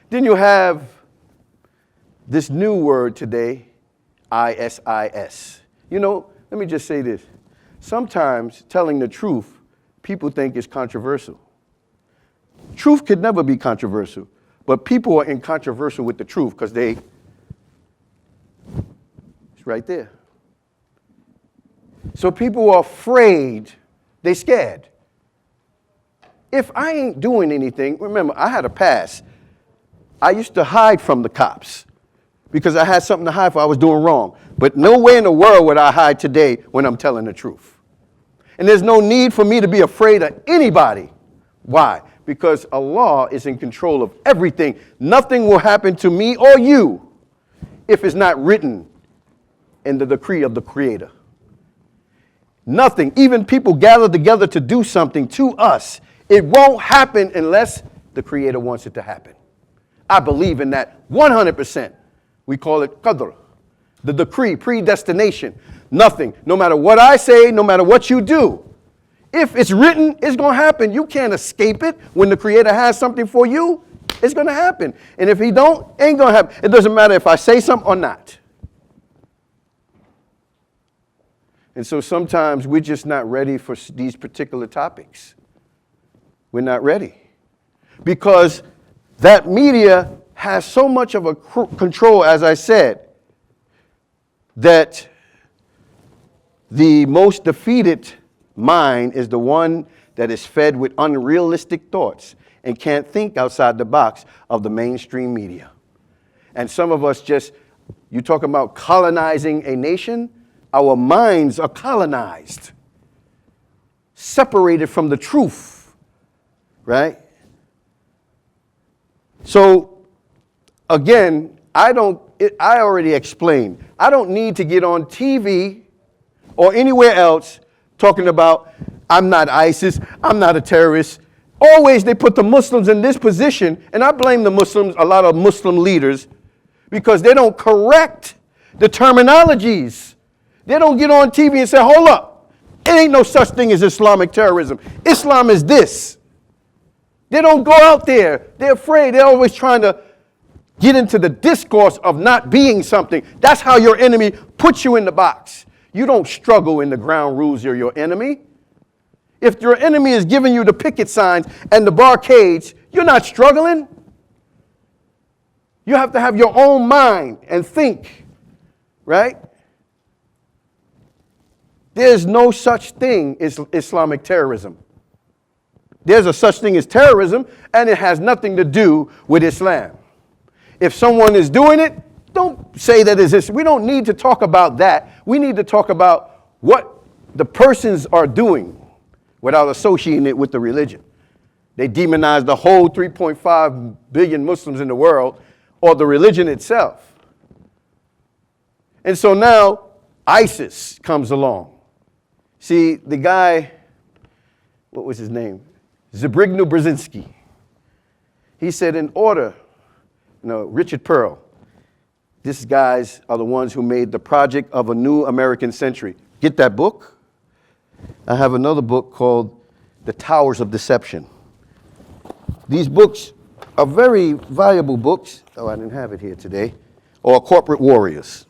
Then you have this new word today, ISIS. You know, let me just say this. Sometimes telling the truth, people think is controversial. Truth could never be controversial, but people are incontroversial with the truth because it's right there. So people are afraid, they scared. If I ain't doing anything, remember, I had a past. I used to hide from the cops because I had something to hide for. I was doing wrong. But no way in the world would I hide today when I'm telling the truth. And there's no need for me to be afraid of anybody. Why? Because Allah is in control of everything. Nothing will happen to me or you if it's not written in the decree of the Creator. Nothing. Even people gather together to do something to us. It won't happen unless the Creator wants it to happen. I believe in that 100%. We call it qadr, the decree, predestination. Nothing. No matter what I say, no matter what you do. If it's written, it's going to happen. You can't escape it. When the Creator has something for you, it's going to happen. And if He don't, ain't going to happen. It doesn't matter if I say something or not. And so sometimes we're just not ready for these particular topics. We're not ready. Because that media has so much of a control, as I said, that the most defeated mind is the one that is fed with unrealistic thoughts and can't think outside the box of the mainstream media. And some of us just, you talk about colonizing a nation, our minds are colonized, separated from the truth, right? So, again, I already explained. I don't need to get on TV or anywhere else talking about, I'm not ISIS, I'm not a terrorist. Always they put the Muslims in this position, and I blame the Muslims, a lot of Muslim leaders, because they don't correct the terminologies. They don't get on TV and say, hold up, it ain't no such thing as Islamic terrorism. Islam is this. They don't go out there. They're afraid. They're always trying to get into the discourse of not being something. That's how your enemy puts you in the box. You don't struggle in the ground rules you're your enemy. If your enemy is giving you the picket signs and the barricades, you're not struggling. You have to have your own mind and think, right? There's no such thing as Islamic terrorism. There's a such thing as terrorism, and it has nothing to do with Islam. If someone is doing it, don't say that is this. We don't need to talk about that. We need to talk about what the persons are doing without associating it with the religion. They demonize the whole 3.5 billion Muslims in the world or the religion itself. And so now ISIS comes along. See, the guy, what was his name? Zbigniew Brzezinski. He said Richard Pearl, these guys are the ones who made the project of a new American century. Get that book? I have another book called The Towers of Deception. These books are very valuable books. Oh, I didn't have it here today. Or Corporate Warriors,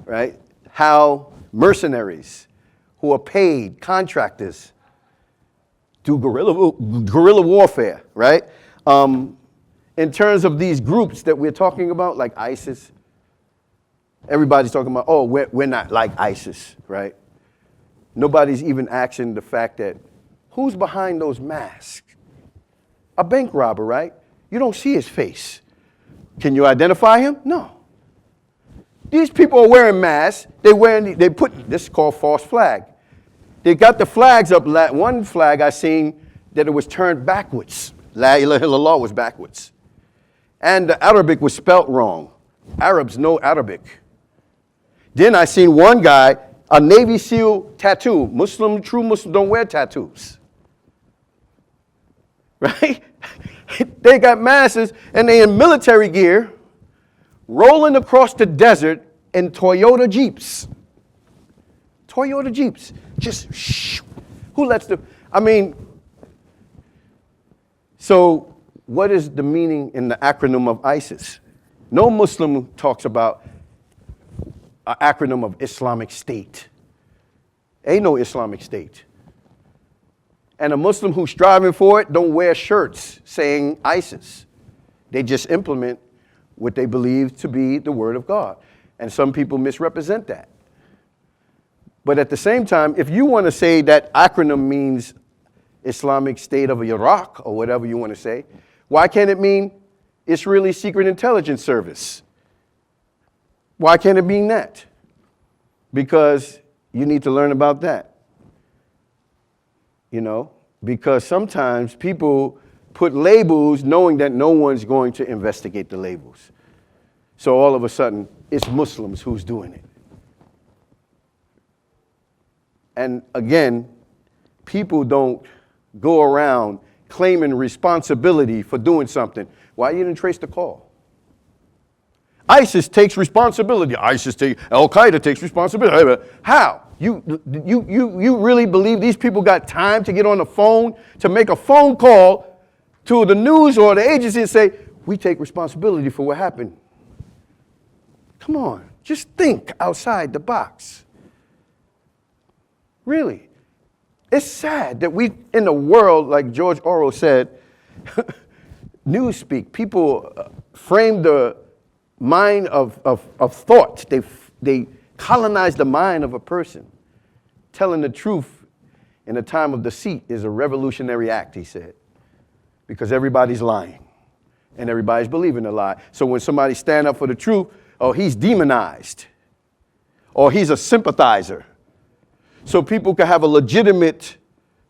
right? How mercenaries who are paid, contractors, do guerrilla warfare, right? In terms of these groups that we're talking about, like ISIS, everybody's talking about, oh, we're not like ISIS, right? Nobody's even asking the fact that who's behind those masks? A bank robber, right? You don't see his face. Can you identify him? No. These people are wearing masks. They put, this is called false flag. They got the flags up. One flag I seen that it was turned backwards. La ilaha illallah was backwards. And the Arabic was spelt wrong. Arabs know Arabic. Then I seen one guy, a Navy SEAL tattoo. True Muslims don't wear tattoos. Right? They got masses and they in military gear rolling across the desert in Toyota Jeeps. Toyota Jeeps. Just shh. Who lets them? So what is the meaning in the acronym of ISIS? No Muslim talks about an acronym of Islamic State. Ain't no Islamic State. And a Muslim who's striving for it don't wear shirts saying ISIS. They just implement what they believe to be the word of God. And some people misrepresent that. But at the same time, if you want to say that acronym means Islamic State of Iraq or whatever you want to say, why can't it mean Israeli Secret Intelligence Service? Why can't it mean that? Because you need to learn about that. You know, because sometimes people put labels knowing that no one's going to investigate the labels. So all of a sudden, it's Muslims who's doing it. And again, people don't go around claiming responsibility for doing something. Why you didn't trace the call? ISIS takes responsibility. Al-Qaeda takes responsibility. How? You really believe these people got time to get on the phone, to make a phone call to the news or the agency and say, we take responsibility for what happened? Come on, just think outside the box. Really. It's sad that we, in the world, like George Orwell said, newspeak, people frame the mind of thought. They colonize the mind of a person. Telling the truth in a time of deceit is a revolutionary act, he said, because everybody's lying and everybody's believing a lie. So when somebody stand up for the truth, oh, he's demonized or he's a sympathizer. So people can have a legitimate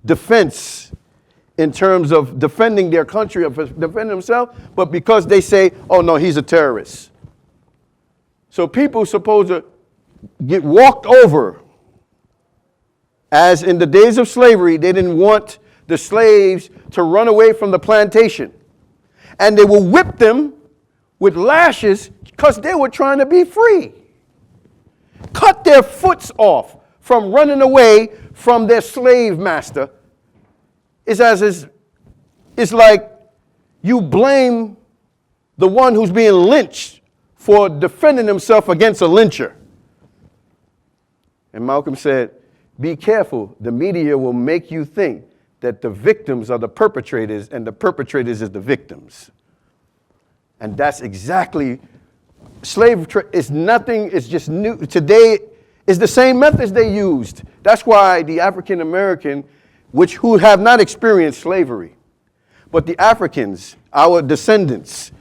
defense in terms of defending their country or defending themselves, but because they say, oh no, he's a terrorist. So people supposed to get walked over. As in the days of slavery, they didn't want the slaves to run away from the plantation. And they will whip them with lashes because they were trying to be free. Cut their foots off from running away from their slave master. It's like you blame the one who's being lynched for defending himself against a lyncher. And Malcolm said, be careful, the media will make you think that the victims are the perpetrators and the perpetrators is the victims. And that's exactly, is nothing, it's just new. Today is the same methods they used. That's why the African American, who have not experienced slavery, but the Africans, our descendants,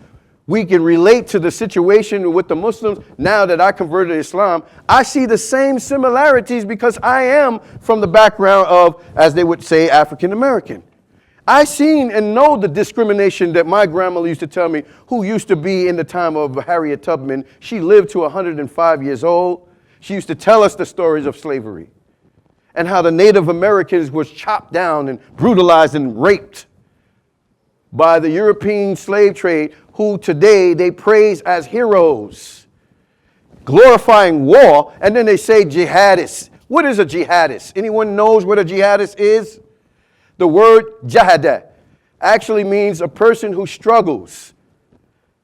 we can relate to the situation with the Muslims. Now that I converted to Islam, I see the same similarities because I am from the background of, as they would say, African American. I seen and know the discrimination that my grandmother used to tell me, who used to be in the time of Harriet Tubman. She lived to 105 years old. She used to tell us the stories of slavery and how the Native Americans was chopped down and brutalized and raped by the European slave trade, who today they praise as heroes, glorifying war, and then they say jihadists. What is a jihadist? Anyone knows what a jihadist is? The word jahada actually means a person who struggles.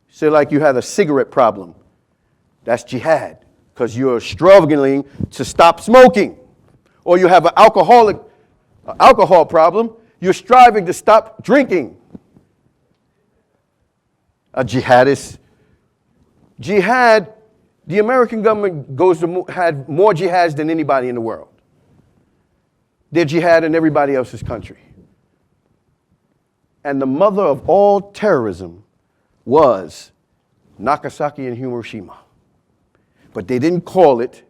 Say like you have a cigarette problem. That's jihad, because you're struggling to stop smoking. Or you have an alcohol problem. You're striving to stop drinking. A jihadist. Jihad, the American government had more jihads than anybody in the world. They're jihad in everybody else's country. And the mother of all terrorism was Nagasaki and Hiroshima. But they didn't call it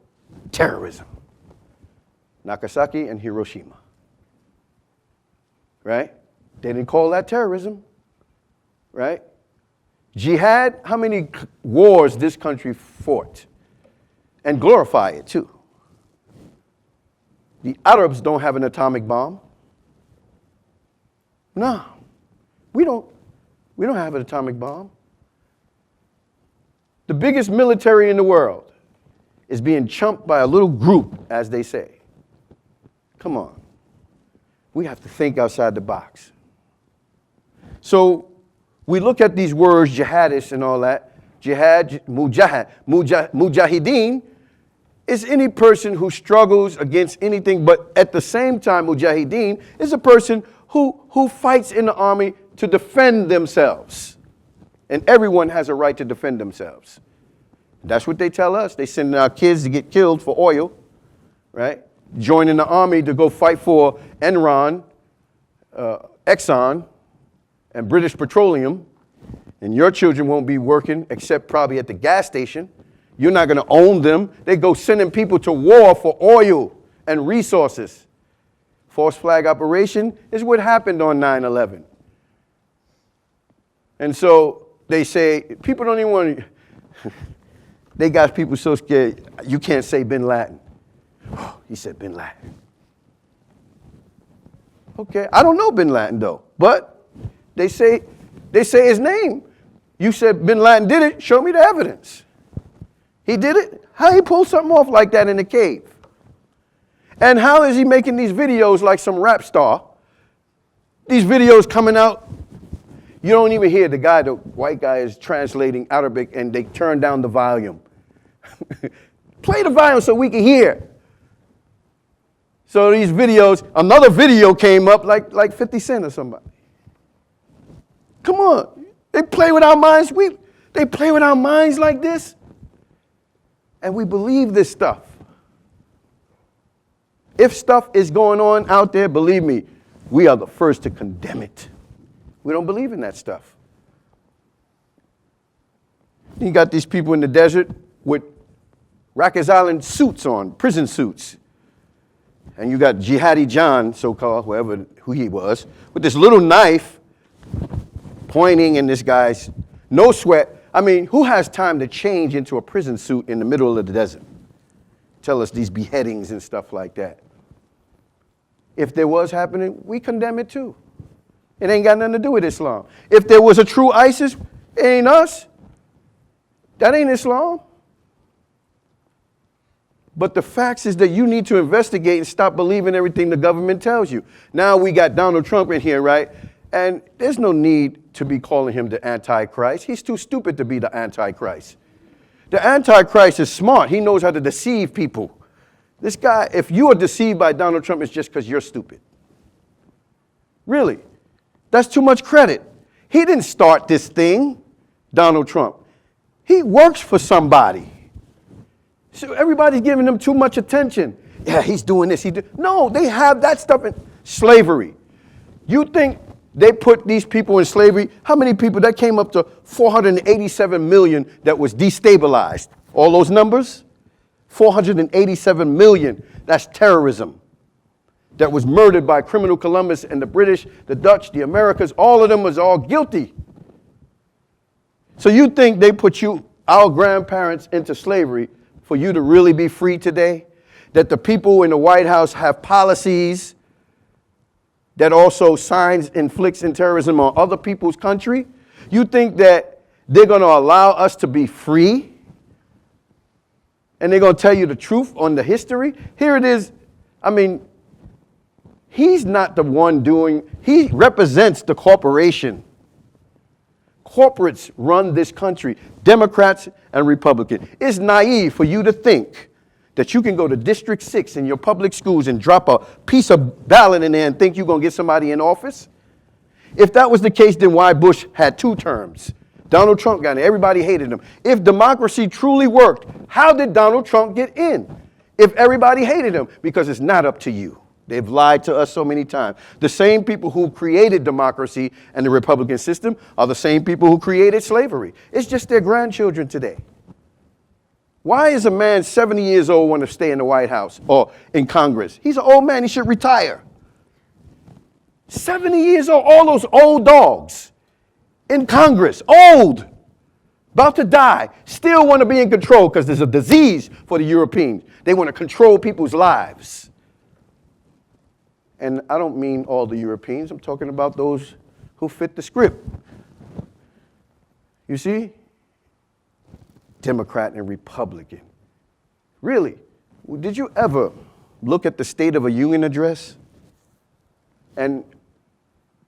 terrorism. Nagasaki and Hiroshima. Right? They didn't call that terrorism. Right? Jihad, how many wars this country fought? And glorify it too. The Arabs don't have an atomic bomb. No, we don't have an atomic bomb. The biggest military in the world is being chumped by a little group, as they say. Come on. We have to think outside the box. So we look at these words, jihadists and all that. Jihad, mujahideen, is any person who struggles against anything, but at the same time, mujahideen is a person who fights in the army to defend themselves. And everyone has a right to defend themselves. That's what they tell us. They send our kids to get killed for oil, right? Joining the army to go fight for Enron, Exxon, and British Petroleum. And your children won't be working except probably at the gas station. You're not going to own them. They go sending people to war for oil and resources. False flag operation is what happened on 9/11. And so they say, people don't even want to, they got people so scared, you can't say bin Laden. He said bin Laden. Okay, I don't know bin Laden though, but they say his name. You said bin Laden did it, show me the evidence. He did it? How he pull something off like that in a cave? And how is he making these videos like some rap star? These videos coming out, you don't even hear the white guy is translating Arabic and they turn down the volume. Play the volume so we can hear. So these videos, another video came up like 50 Cent or somebody. Come on, they play with our minds. They play with our minds like this. And we believe this stuff. If stuff is going on out there, believe me, we are the first to condemn it. We don't believe in that stuff. You got these people in the desert with Rikers Island suits on, prison suits. And you got Jihadi John, so-called, who he was, with this little knife pointing in this guy's, no sweat. I mean, who has time to change into a prison suit in the middle of the desert? Tell us these beheadings and stuff like that. If there was happening, we condemn it too. It ain't got nothing to do with Islam. If there was a true ISIS, it ain't us. That ain't Islam. But the facts is that you need to investigate and stop believing everything the government tells you. Now we got Donald Trump in here, right? And there's no need to be calling him the Antichrist. He's too stupid to be the Antichrist. The Antichrist is smart. He knows how to deceive people. This guy, if you are deceived by Donald Trump, it's just because you're stupid. Really. That's too much credit. He didn't start this thing, Donald Trump. He works for somebody. So everybody's giving him too much attention. Yeah, he's doing this. No, they have that stuff in slavery. You think they put these people in slavery? How many people? That came up to 487 million that was destabilized. All those numbers? 487 million. That's terrorism. That was murdered by criminal Columbus and the British, the Dutch, the Americans. All of them was all guilty. So you think they put our grandparents into slavery for you to really be free today? That the people in the White House have policies that also signs inflicts in terrorism on other people's country? You think that they're going to allow us to be free? And they're going to tell you the truth on the history? Here it is. I mean, he's not the one he represents the corporation. Corporates run this country, Democrats and Republicans. It's naive for you to think that you can go to District 6 in your public schools and drop a piece of ballot in there and think you're going to get somebody in office. If that was the case, then why Bush had 2 terms? Donald Trump got in. Everybody hated him. If democracy truly worked, how did Donald Trump get in? If everybody hated him? Because it's not up to you. They've lied to us so many times. The same people who created democracy and the Republican system are the same people who created slavery. It's just their grandchildren today. Why is a man 70 years old want to stay in the White House or in Congress? He's an old man. He should retire. 70 years old, all those old dogs in Congress, old, about to die, still want to be in control because there's a disease for the Europeans. They want to control people's lives. And I don't mean all the Europeans. I'm talking about those who fit the script. You see? Democrat and Republican. Really? Did you ever look at the State of a Union address? And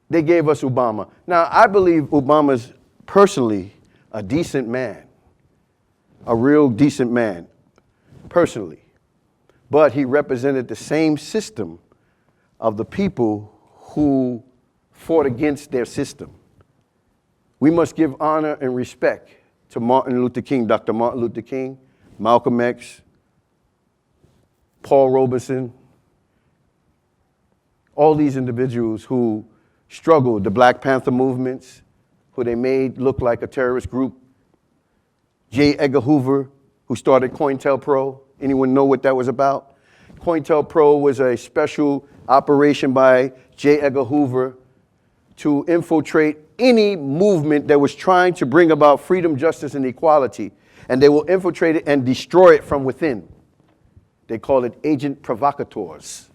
they gave us Obama. Now, I believe Obama's personally a decent man. A real decent man. Personally. but he represented the same system of the people who fought against their system. We must give honor and respect to Martin Luther King, Dr. Martin Luther King, Malcolm X, Paul Robeson, all these individuals who struggled, the Black Panther movements, who they made look like a terrorist group. J. Edgar Hoover, who started COINTELPRO. Anyone know what that was about? COINTELPRO was a special operation by J. Edgar Hoover to infiltrate any movement that was trying to bring about freedom, justice, and equality. And they will infiltrate it and destroy it from within. They call it agent provocateurs.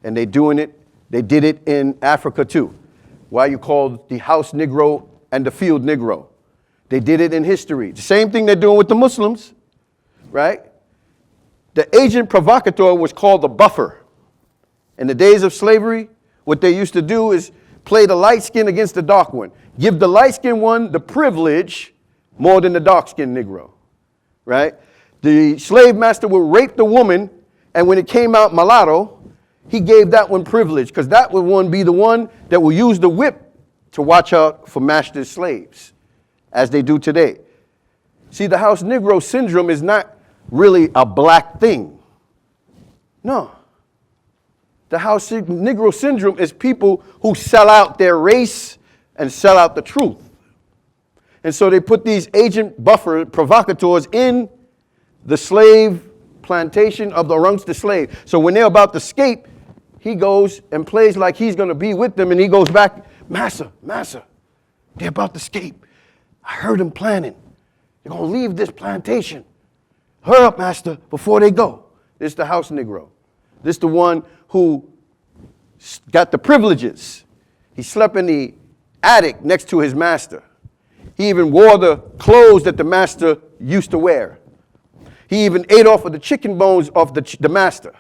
And they did it in Africa too. Why you call the house Negro and the field Negro. They did it in history. The same thing they're doing with the Muslims, right? The agent provocateur was called the buffer. In the days of slavery, what they used to do is play the light skin against the dark one. Give the light skinned one the privilege more than the dark skinned Negro, right? The slave master would rape the woman, and when it came out mulatto, he gave that one privilege, because that would be the one that will use the whip to watch out for master's slaves, as they do today. See, the house Negro syndrome is not really a black thing. No. The house Negro syndrome is people who sell out their race and sell out the truth. And so they put these agent buffer provocateurs in the slave plantation amongst the slave. So when they're about to escape, he goes and plays like he's going to be with them, and he goes back, Massa, they're about to escape. I heard them planning. They're going to leave this plantation. Hurry up, master, before they go. This is the house Negro. This is the one who got the privileges. He slept in the attic next to his master. He even wore the clothes that the master used to wear. He even ate off of the chicken bones of the master.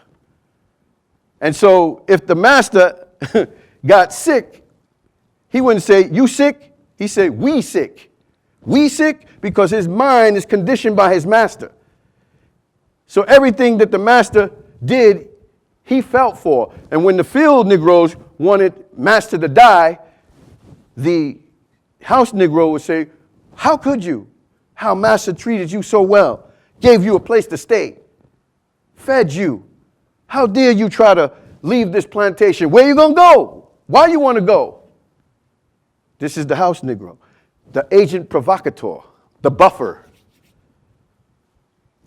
And so if the master got sick, he wouldn't say, you sick? He said, we sick. We sick because his mind is conditioned by his master. So everything that the master did, he felt for. And when the field Negroes wanted master to die, the house Negro would say, how could you? How master treated you so well, gave you a place to stay, fed you. How dare you try to leave this plantation? Where you gonna go? Why you want to go? This is the house Negro, the agent provocateur, the buffer.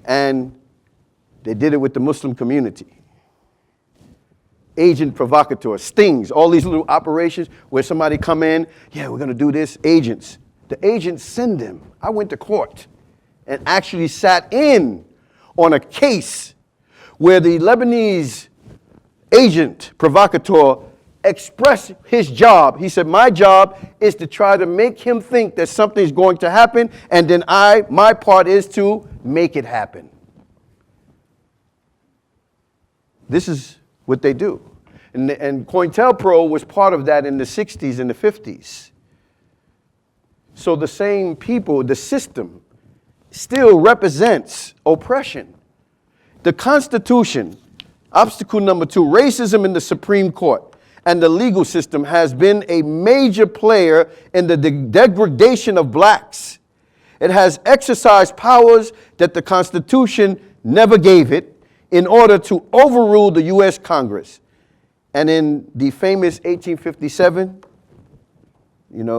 And they did it with the Muslim community. Agent provocateur, stings, all these little operations where somebody come in, yeah, we're going to do this, agents. The agents send them. I went to court and actually sat in on a case where the Lebanese agent provocateur expressed his job. He said, my job is to try to make him think that something's going to happen, and then my part is to make it happen. This is what they do. And COINTELPRO was part of that in the 60s and the 50s. So the same people, the system, still represents oppression. The Constitution, obstacle number 2, racism in the Supreme Court and the legal system has been a major player in the degradation of blacks. It has exercised powers that the Constitution never gave it in order to overrule the U.S. Congress. And in the famous 1857,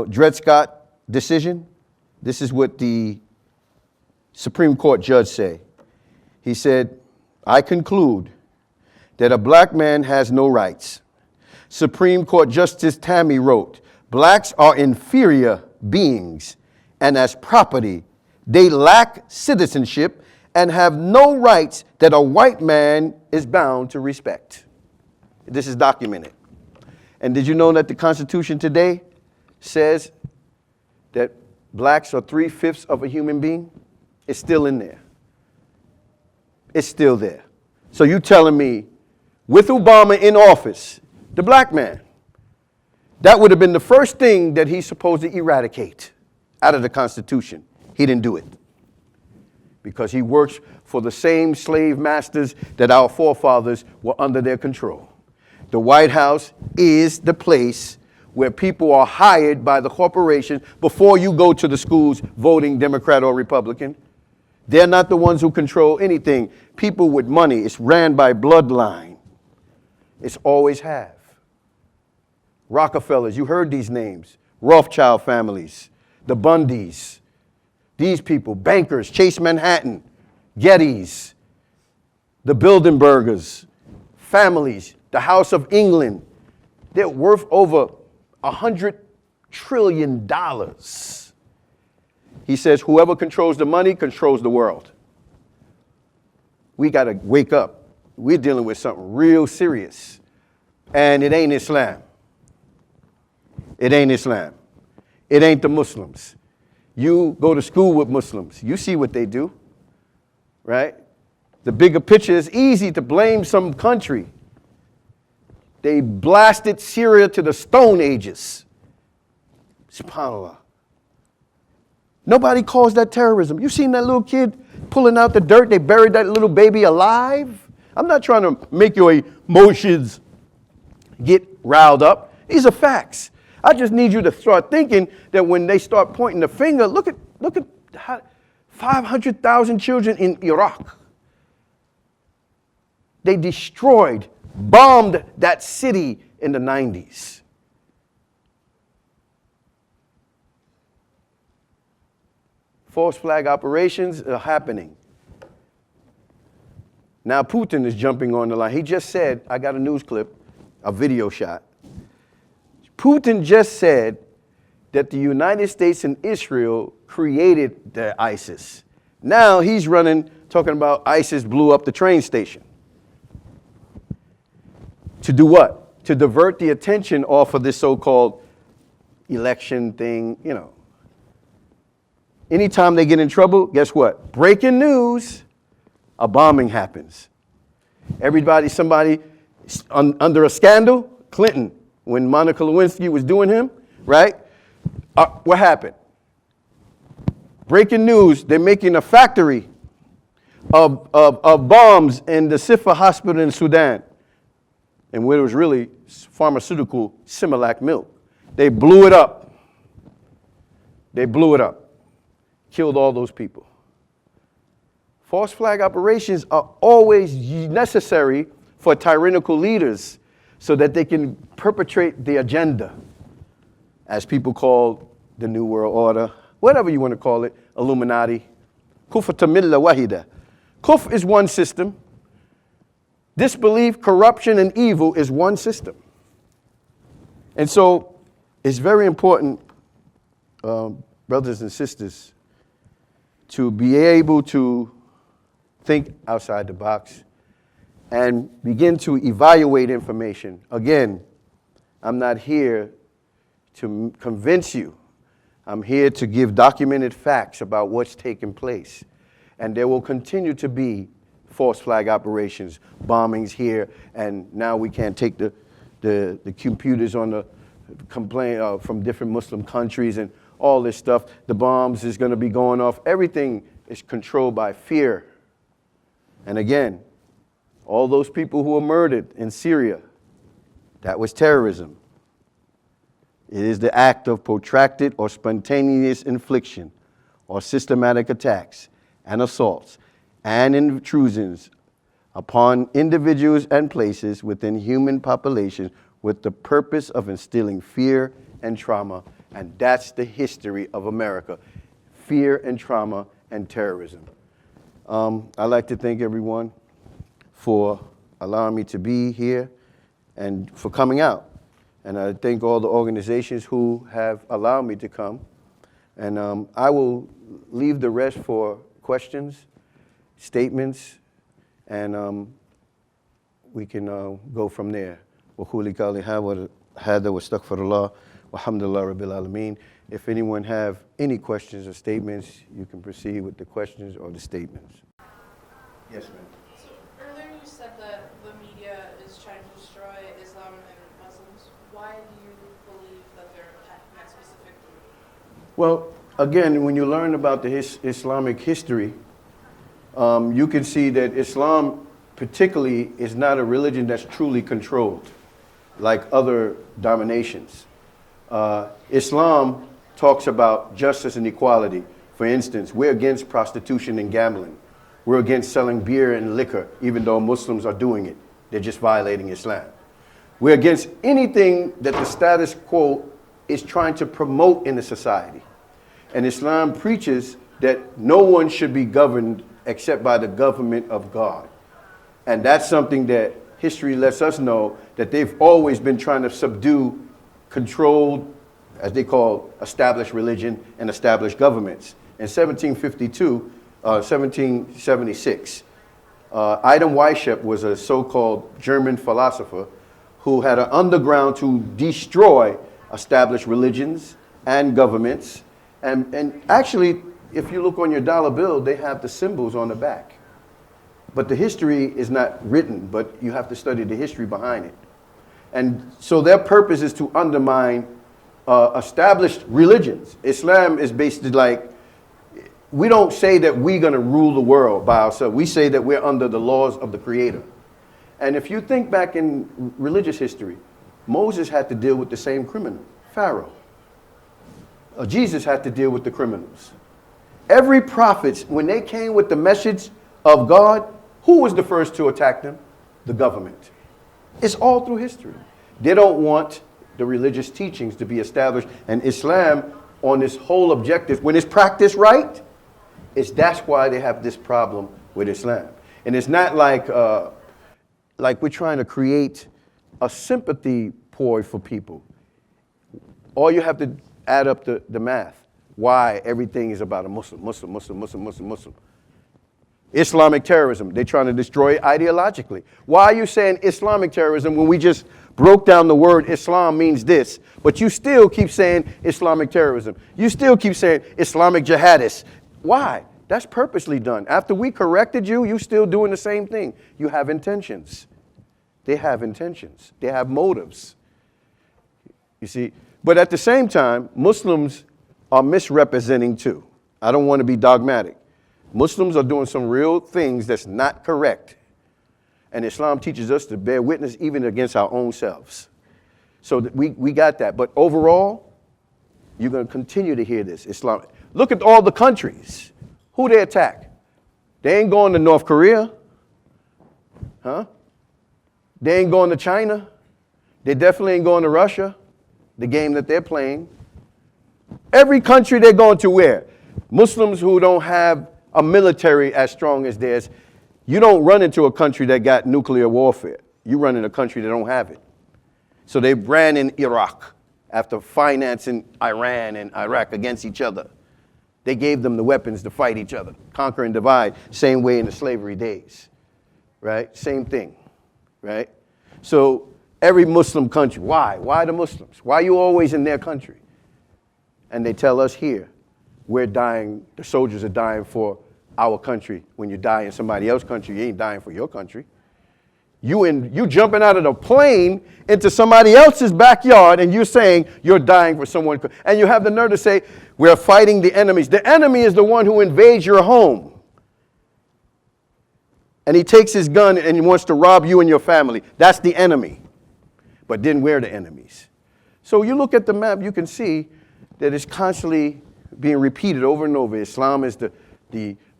Dred Scott decision, this is what the Supreme Court judge said. He said, I conclude that a black man has no rights. Supreme Court Justice Tammy wrote, blacks are inferior beings, and as property, they lack citizenship and have no rights that a white man is bound to respect. This is documented. And did you know that the Constitution today says that blacks are 3/5 of a human being? It's still in there. It's still there. So you telling me, with Obama in office, the black man, that would have been the first thing that he's supposed to eradicate out of the Constitution. He didn't do it. because he works for the same slave masters that our forefathers were under their control. The White House is the place where people are hired by the corporation before you go to the schools voting Democrat or Republican. They're not the ones who control anything. People with money, it's ran by bloodline. It's always have. Rockefellers, you heard these names. Rothschild families, the Bundys, these people, bankers, Chase Manhattan, Gettys, the Bilderbergers, families, the House of England. They're worth over $100 trillion. He says, whoever controls the money controls the world. We got to wake up. We're dealing with something real serious. And it ain't Islam. It ain't Islam. It ain't the Muslims. You go to school with Muslims. You see what they do, right? The bigger picture is easy to blame some country. They blasted Syria to the Stone Ages. SubhanAllah. Nobody calls that terrorism. You seen that little kid pulling out the dirt? They buried that little baby alive. I'm not trying to make your emotions get riled up. These are facts. I just need you to start thinking that when they start pointing the finger, look at how 500,000 children in Iraq. They destroyed, bombed that city in the 90s. False flag operations are happening. Now Putin is jumping on the line. He just said, I got a news clip, a video shot. Putin just said that the United States and Israel created the ISIS. Now he's running, talking about ISIS blew up the train station. To do what? To divert the attention off of this so-called election thing, you know. Anytime they get in trouble, guess what? Breaking news, a bombing happens. Somebody under a scandal, Clinton, when Monica Lewinsky was doing him, right? What happened? Breaking news, they're making a factory of bombs in the Sifa hospital in Sudan, and where it was really pharmaceutical Similac milk. They blew it up. They blew it up. Killed all those people. False flag operations are always necessary for tyrannical leaders so that they can perpetrate the agenda, as people call the New World Order, whatever you want to call it, Illuminati. Kufr milla wahida. Kufr is one system. Disbelief, corruption, and evil is one system. And so it's very important, brothers and sisters, to be able to think outside the box and begin to evaluate information. Again, I'm not here to convince you. I'm here to give documented facts about what's taking place. And there will continue to be false flag operations, bombings here, and now we can't take the computers on the complaint from different Muslim countries and all this stuff. The bombs is going to be going off. Everything is controlled by fear. And again, all those people who were murdered in Syria, that was terrorism. It is the act of protracted or spontaneous infliction or systematic attacks and assaults and intrusions upon individuals and places within human populations with the purpose of instilling fear and trauma. And that's the history of America, fear and trauma and terrorism. I'd like to thank everyone for allowing me to be here and for coming out. And I thank all the organizations who have allowed me to come. And I will leave the rest for questions, statements, and we can go from there. وَقُولِ قَوْلِي هَذَا وَاسْتَغْفِرُ اللَّهَ وَالْحَمْدُ لِلَّهِ رَبِّ الْعَالَمِينَ. If anyone have any questions or statements, you can proceed with the questions or the statements. Yes, ma'am. So earlier you said that the media is trying to destroy Islam and Muslims. Why do you believe that they're attacking that specific group? Well, again, when you learn about the Islamic history, you can see that Islam particularly is not a religion that's truly controlled like other dominations. Islam talks about justice and equality. For instance, we're against prostitution and gambling. We're against selling beer and liquor, even though Muslims are doing it. They're just violating Islam. We're against anything that the status quo is trying to promote in the society. And Islam preaches that no one should be governed except by the government of God. And that's something that history lets us know that they've always been trying to subdue controlled, as they call, established religion and established governments. In 1776, Idam Weishaupt was a so-called German philosopher who had an underground to destroy established religions and governments. And actually, if you look on your dollar bill, they have the symbols on the back. But the history is not written, but you have to study the history behind it. And so their purpose is to undermine established religions. Islam is basically like, we don't say that we're going to rule the world by ourselves. We say that we're under the laws of the Creator. And if you think back in religious history, Moses had to deal with the same criminal, Pharaoh. Jesus had to deal with the criminals. Every prophet, when they came with the message of God, who was the first to attack them? The government. It's all through history. They don't want the religious teachings to be established. And Islam, on this whole objective, when it's practiced right, that's why they have this problem with Islam. And it's not like we're trying to create a sympathy ploy for people. All you have to add up the math. Why everything is about a Muslim. Islamic terrorism, they're trying to destroy it ideologically. Why are you saying Islamic terrorism when we just broke down the word Islam means this, but you still keep saying Islamic terrorism? You still keep saying Islamic jihadists. Why? That's purposely done. After we corrected you, you're still doing the same thing. You have intentions. They have intentions. They have motives. You see? But at the same time, Muslims are misrepresenting too. I don't want to be dogmatic. Muslims are doing some real things that's not correct. And Islam teaches us to bear witness even against our own selves. So that we got that. But overall, you're going to continue to hear this. Islam. Look at all the countries. Who they attack? They ain't going to North Korea. Huh? They ain't going to China. They definitely ain't going to Russia, the game that they're playing. Every country they're going to where? Muslims who don't have a military as strong as theirs. You don't run into a country that got nuclear warfare. You run in a country that don't have it. So they ran in Iraq after financing Iran and Iraq against each other. They gave them the weapons to fight each other, conquer and divide, same way in the slavery days, right? Same thing, right? So every Muslim country, why? Why the Muslims? Why are you always in their country? And they tell us here, we're dying, the soldiers are dying for our country. When you die in somebody else's country, you ain't dying for your country. You jumping out of the plane into somebody else's backyard and you're saying you're dying for someone. And you have the nerve to say, we're fighting the enemies. The enemy is the one who invades your home. And he takes his gun and he wants to rob you and your family. That's the enemy. But then we're the enemies. So you look at the map, you can see that it's constantly being repeated over and over. Islam is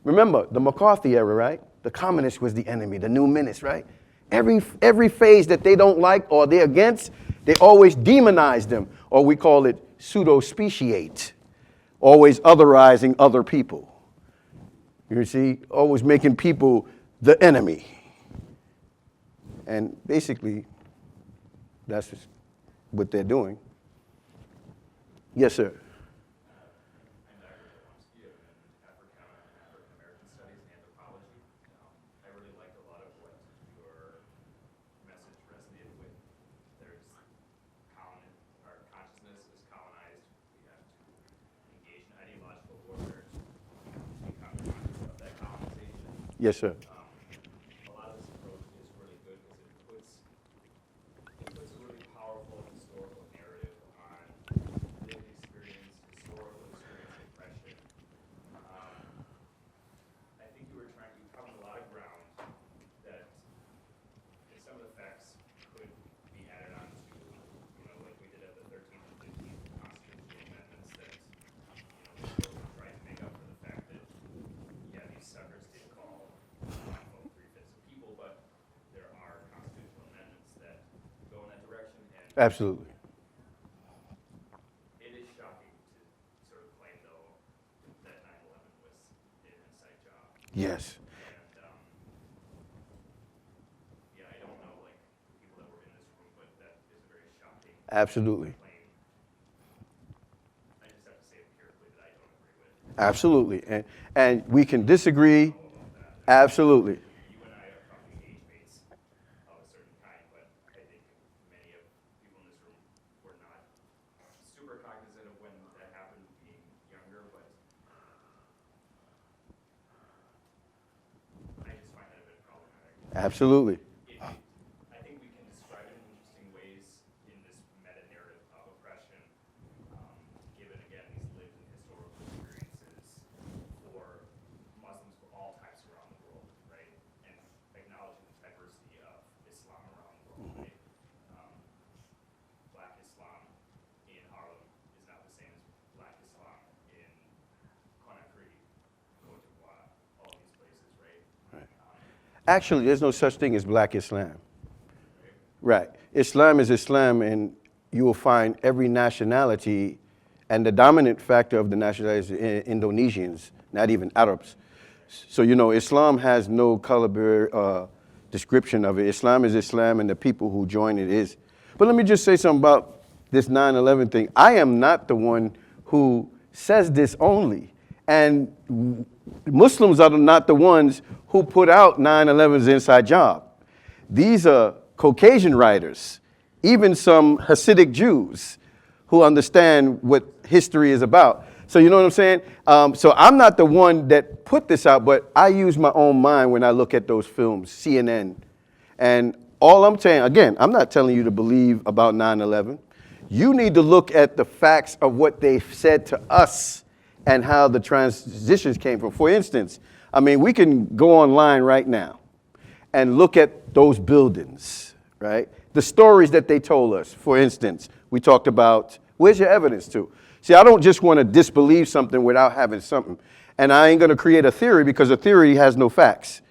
remember, the McCarthy era, right? The communists was the enemy, the new menace, right? Every phase that they don't like or they're against, they always demonize them, or we call it pseudo-speciate, always otherizing other people. You see, always making people the enemy. And basically, that's just what they're doing. Yes, sir. Yes, sir. A lot of this approach is really good because it puts a really powerful historical narrative on lived experience, historical experience, oppression. I think you Absolutely. It is shocking to sort of claim, though, that 9/11 was an inside job. Yes. And, yeah, I don't know, like, the people that were in this room, but that is a very shocking Absolutely. claim. I just have to say empirically that I don't agree with. Absolutely. And we can disagree. Absolutely. You and I are probably age mates of a certain kind, but I think many of people in this room were not super cognizant of when that happened, being younger, but I just find that a bit problematic. Absolutely. I think we can describe it in interesting ways in this meta-narrative of oppression, given, again, these lived and historical experiences for Muslims of all types around the world, right? And acknowledging the diversity of Islam around the world, right? Black Islam in Harlem is not the same as Black Islam in Conakry, Cote d'Ivoire, all these places, right? Actually, there's no such thing as black Islam. Right. Islam is Islam, and you will find every nationality, and the dominant factor of the nationality is Indonesians, not even Arabs. So, you know, Islam has no color description of it. Islam is Islam, and the people who join it is. But let me just say something about this 9/11 thing. I am not the one who says this only. And Muslims are not the ones who put out 9/11's inside job. These are Caucasian writers, even some Hasidic Jews who understand what history is about. So you know what I'm saying? So I'm not the one that put this out, but I use my own mind when I look at those films, CNN. And all I'm saying, again, I'm not telling you to believe about 9/11. You need to look at the facts of what they've said to us and how the transitions came from. For instance, I mean, we can go online right now and look at those buildings, right? The stories that they told us. For instance, we talked about, where's your evidence to? See, I don't just want to disbelieve something without having something. And I ain't going to create a theory because a theory has no facts.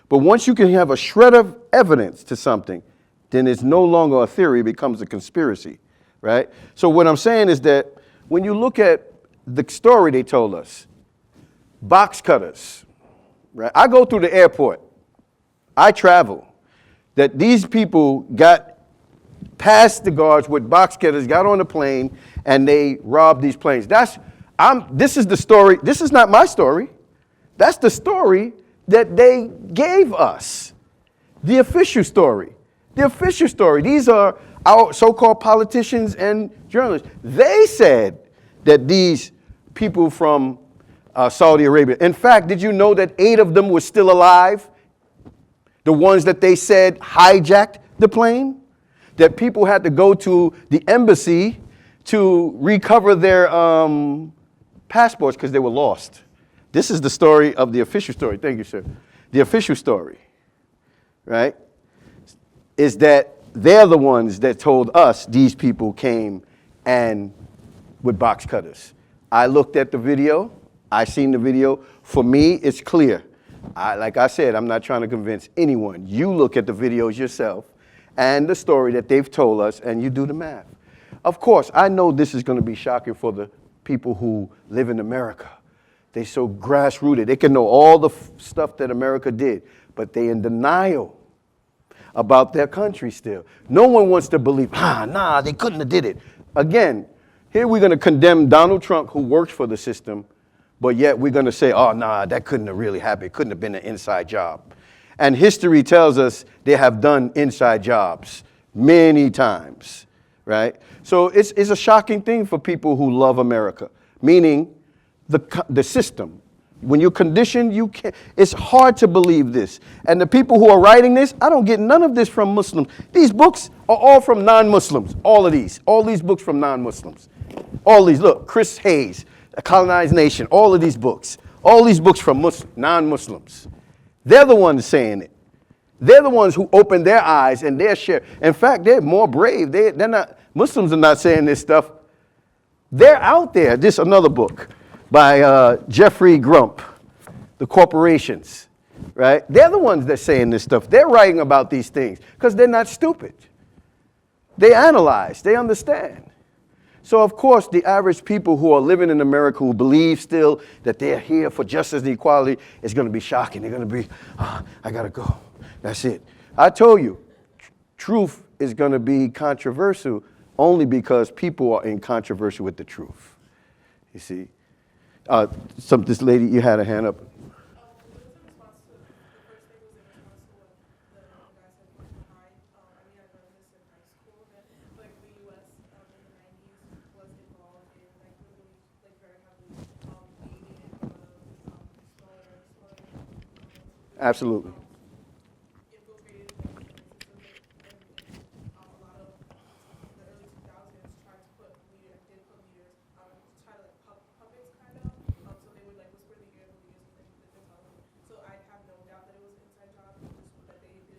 But once you can have a shred of evidence to something, then it's no longer a theory, it becomes a conspiracy, right? So what I'm saying is that when you look at the story they told us, box cutters, right? I go through the airport. I travel. That these people got past the guards with box cutters, got on the plane, and they robbed these planes. This is the story. This is not my story. That's the story that they gave us. The official story. The official story. These are our so-called politicians and journalists. They said that these people from Saudi Arabia. In fact, did you know that 8 of them were still alive? The ones that they said hijacked the plane? That people had to go to the embassy to recover their passports because they were lost. This is the story of the official story. Thank you, sir. The official story, right, is that they're the ones that told us these people came and with box cutters. I looked at the video. I seen the video. For me, it's clear. Like I said, I'm not trying to convince anyone. You look at the videos yourself and the story that they've told us, and you do the math. Of course, I know this is going to be shocking for the people who live in America. They're so grassrooted. They can know all the stuff that America did, but they're in denial about their country still. No one wants to believe, they couldn't have did it. Again, here we're going to condemn Donald Trump, who works for the system, but yet we're going to say, that couldn't have really happened. It couldn't have been an inside job. And history tells us they have done inside jobs many times, right? So it's a shocking thing for people who love America, meaning the system. When you're conditioned, you can't. It's hard to believe this. And the people who are writing this, I don't get none of this from Muslims. These books are all from non-Muslims. All these books from non-Muslims. All these, look, Chris Hayes, A Colonized Nation, all of these books from non-Muslims. They're the ones saying it. They're the ones who open their eyes and their share. In fact, they're more brave. They're not, Muslims are not saying this stuff. They're out there. This is another book by Jeffrey Grump, The Corporations, right? They're the ones that are saying this stuff. They're writing about these things because they're not stupid. They analyze, they understand. So, of course, the average people who are living in America who believe still that they're here for justice and equality is going to be shocking. They're going to be, I got to go. That's it. I told you, truth is going to be controversial only because people are in controversy with the truth. You see? This lady, you had a hand up. Absolutely.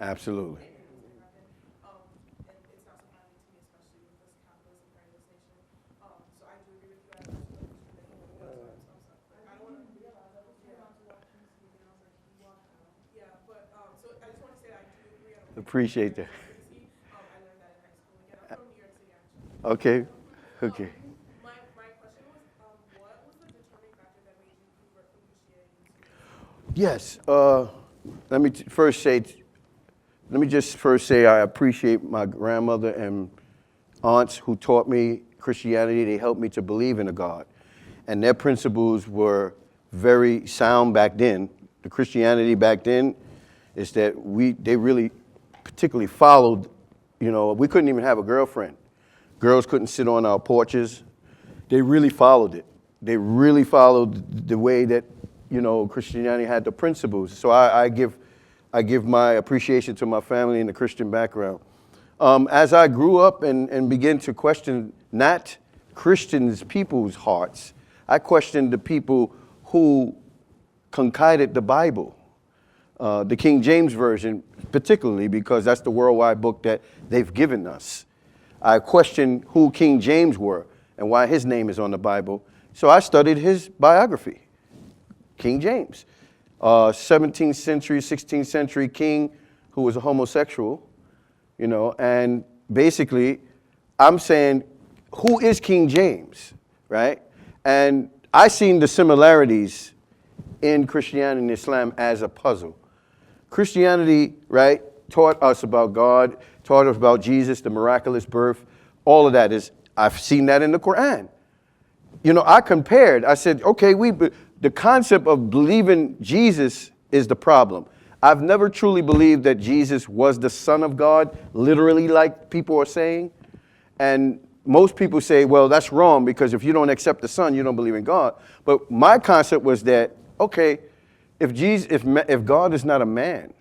Absolutely. Appreciate that. Okay. Okay. Yes. Let me just first say I appreciate my grandmother and aunts who taught me Christianity. They helped me to believe in a God, and their principles were very sound back then. The Christianity back then is that they really particularly followed. We couldn't even have a girlfriend. Girls couldn't sit on our porches. They really followed it. They really followed the way that Christianity had the principles. So I give my appreciation to my family and the Christian background. As I grew up and began to question not Christians, people's hearts, I questioned the people who concocted the Bible, the King James Version particularly, because that's the worldwide book that they've given us. I questioned who King James were and why his name is on the Bible. So I studied his biography, King James. 17th century, 16th century king who was a homosexual, and basically I'm saying, who is King James, right? And I seen the similarities in Christianity and Islam as a puzzle. Christianity, right, taught us about God, taught us about Jesus, the miraculous birth, all of that I've seen that in the Qu'ran. I compared, I said, okay, the concept of believing Jesus is the problem. I've never truly believed that Jesus was the Son of God, literally like people are saying. And most people say, well, that's wrong because if you don't accept the Son, you don't believe in God. But my concept was that, okay, if God is not a man,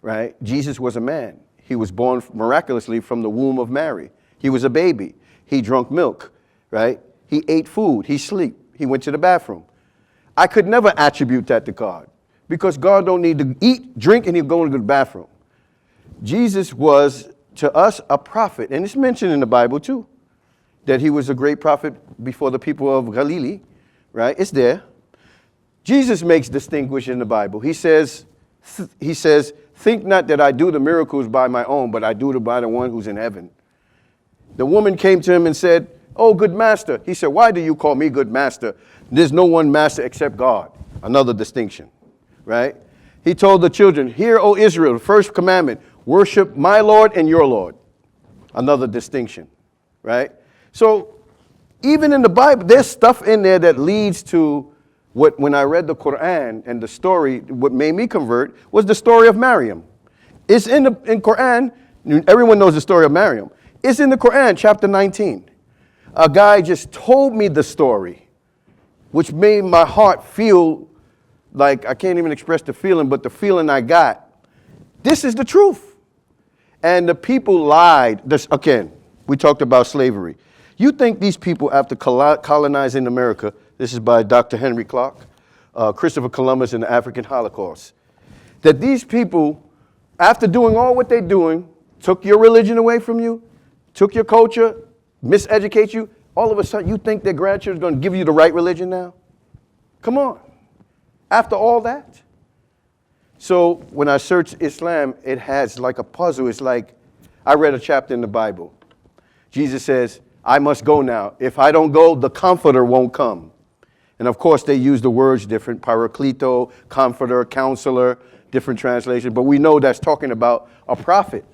right? Jesus was a man. He was born miraculously from the womb of Mary. He was a baby. He drank milk, right? He ate food. He slept. He went to the bathroom. I could never attribute that to God because God don't need to eat, drink, and he'll go into the bathroom. Jesus was, to us, a prophet. And it's mentioned in the Bible, too, that he was a great prophet before the people of Galilee, right? It's there. Jesus makes distinguish in the Bible. He says, think not that I do the miracles by my own, but I do it by the one who's in heaven. The woman came to him and said, oh, good master. He said, why do you call me good master? There's no one master except God. Another distinction, right? He told the children, hear, O Israel, the first commandment, worship my Lord and your Lord. Another distinction, right? So even in the Bible, there's stuff in there that leads to when I read the Quran and the story, what made me convert was the story of Maryam. It's in Quran, everyone knows the story of Maryam. It's in the Quran, chapter 19. A guy just told me the story, which made my heart feel like, I can't even express the feeling, but the feeling I got, this is the truth. And the people lied. Again, we talked about slavery. You think these people, after colonizing America, this is by Dr. Henry Clark, Christopher Columbus and the African Holocaust, that these people, after doing all what they're doing, took your religion away from you, took your culture, miseducate you, all of a sudden you think their grandchildren are going to give you the right religion now? Come on. After all that? So when I search Islam, it has like a puzzle. It's like I read a chapter in the Bible. Jesus says, I must go now. If I don't go, the Comforter won't come. And of course, they use the words different, Paracleto, Comforter, Counselor, different translations. But we know that's talking about a prophet.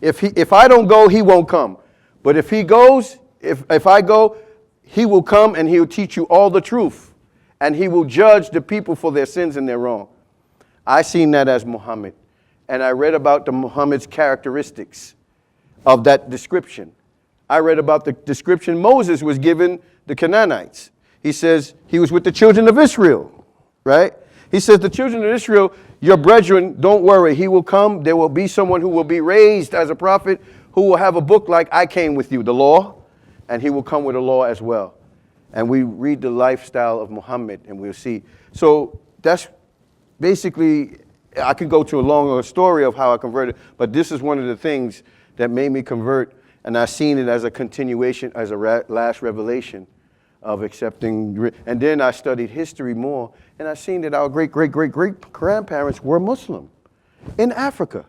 If I don't go, he won't come. But if he goes, if I go, he will come and he'll teach you all the truth. And he will judge the people for their sins and their wrong. I seen that as Muhammad. And I read about the Muhammad's characteristics of that description. I read about the description Moses was given the Canaanites. He says he was with the children of Israel, right? He says the children of Israel, your brethren, don't worry. He will come. There will be someone who will be raised as a prophet who will have a book like I came with you, the law, and he will come with a law as well. And we read the lifestyle of Muhammad and we'll see. So that's basically, I could go to a longer story of how I converted, but this is one of the things that made me convert. And I've seen it as a continuation, as a last revelation of accepting. And then I studied history more, and I've seen that our great-great-great-great-grandparents were Muslim in Africa.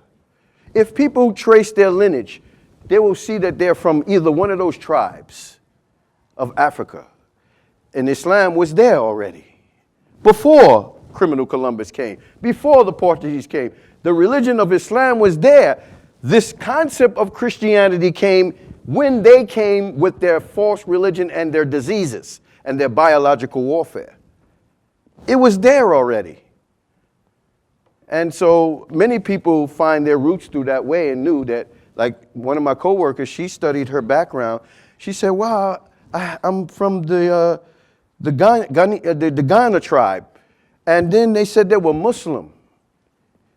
If people trace their lineage, they will see that they're from either one of those tribes of Africa. And Islam was there already. Before criminal Columbus came, before the Portuguese came, the religion of Islam was there. This concept of Christianity came when they came with their false religion and their diseases and their biological warfare. It was there already. And so many people find their roots through that way and knew that, like one of my coworkers, she studied her background. She said, wow, I'm from the Ghana tribe. And then they said they were Muslim.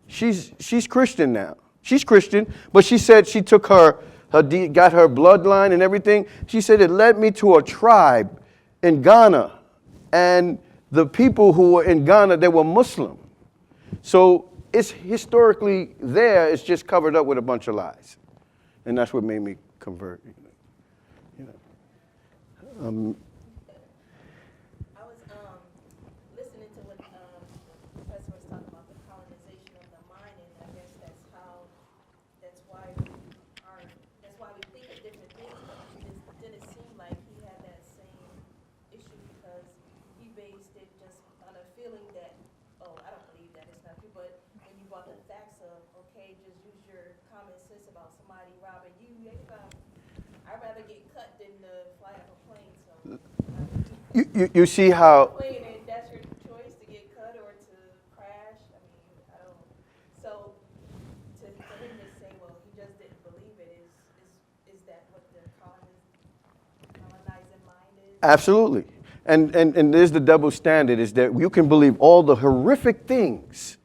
She's Christian now. She's Christian, but she said she took got her bloodline and everything. She said it led me to a tribe in Ghana, and the people who were in Ghana, they were Muslim. So it's historically there. It's just covered up with a bunch of lies, and that's what made me convert. I was listening to what the professor was talking about, the colonization of the mind, and I guess that's why we think of different things, but it didn't seem like he had that same issue because he based it just on a feeling that, oh, I don't believe that, it's not true, but when you brought the facts of, okay, just use your common sense about somebody robbing you, I'd rather get cut than fly off a plane, so. You see how... And that's your choice, to get cut or to crash. I mean, I don't. So for him to say, well, he just didn't believe it, is that what the colonizing mind is? Absolutely. And there's the double standard, is that you can believe all the horrific things.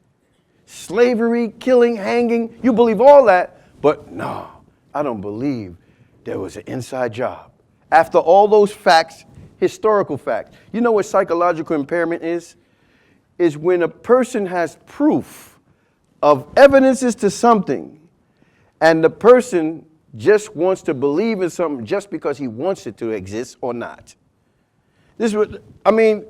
Slavery, killing, hanging, you believe all that, but no, I don't believe there was an inside job. After all those facts, historical facts. You know what psychological impairment is? Is when a person has proof of evidences to something, and the person just wants to believe in something just because he wants it to exist or not. This is what, I mean,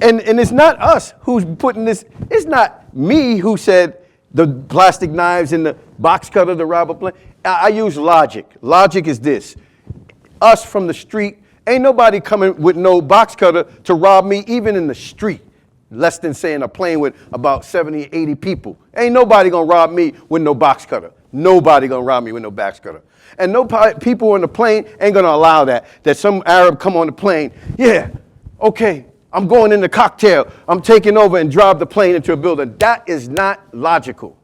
and it's not us who's putting this, it's not me who said the plastic knives and the box cutter to rob a plane. I use logic. Logic is this. Us from the street, ain't nobody coming with no box cutter to rob me, even in the street. Less than saying a plane with about 70, 80 people. Ain't nobody gonna rob me with no box cutter. Nobody gonna rob me with no box cutter. And no people on the plane ain't gonna allow that some Arab come on the plane, yeah, okay, I'm going in the cocktail, I'm taking over and drive the plane into a building. That is not logical.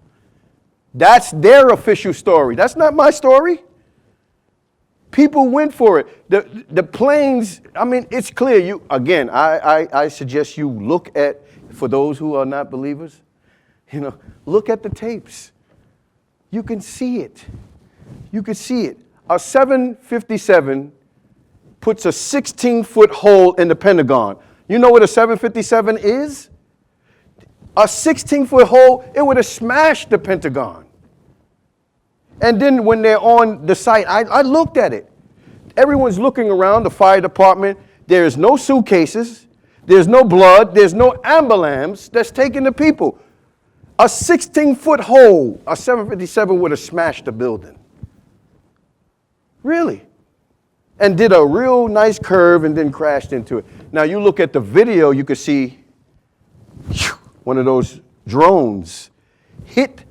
That's their official story. That's not my story. People went for it. The planes, I mean, it's clear. I suggest you look at, for those who are not believers, look at the tapes. You can see it. You can see it. A 757 puts a 16-foot hole in the Pentagon. You know what a 757 is? A 16-foot hole, it would have smashed the Pentagon. And then when they're on the site, I looked at it. Everyone's looking around, the fire department. There's no suitcases. There's no blood. There's no ambulance that's taking the people. A 16-foot hole, a 757 would have smashed the building. Really. And did a real nice curve and then crashed into it. Now you look at the video, you could see one of those drones hit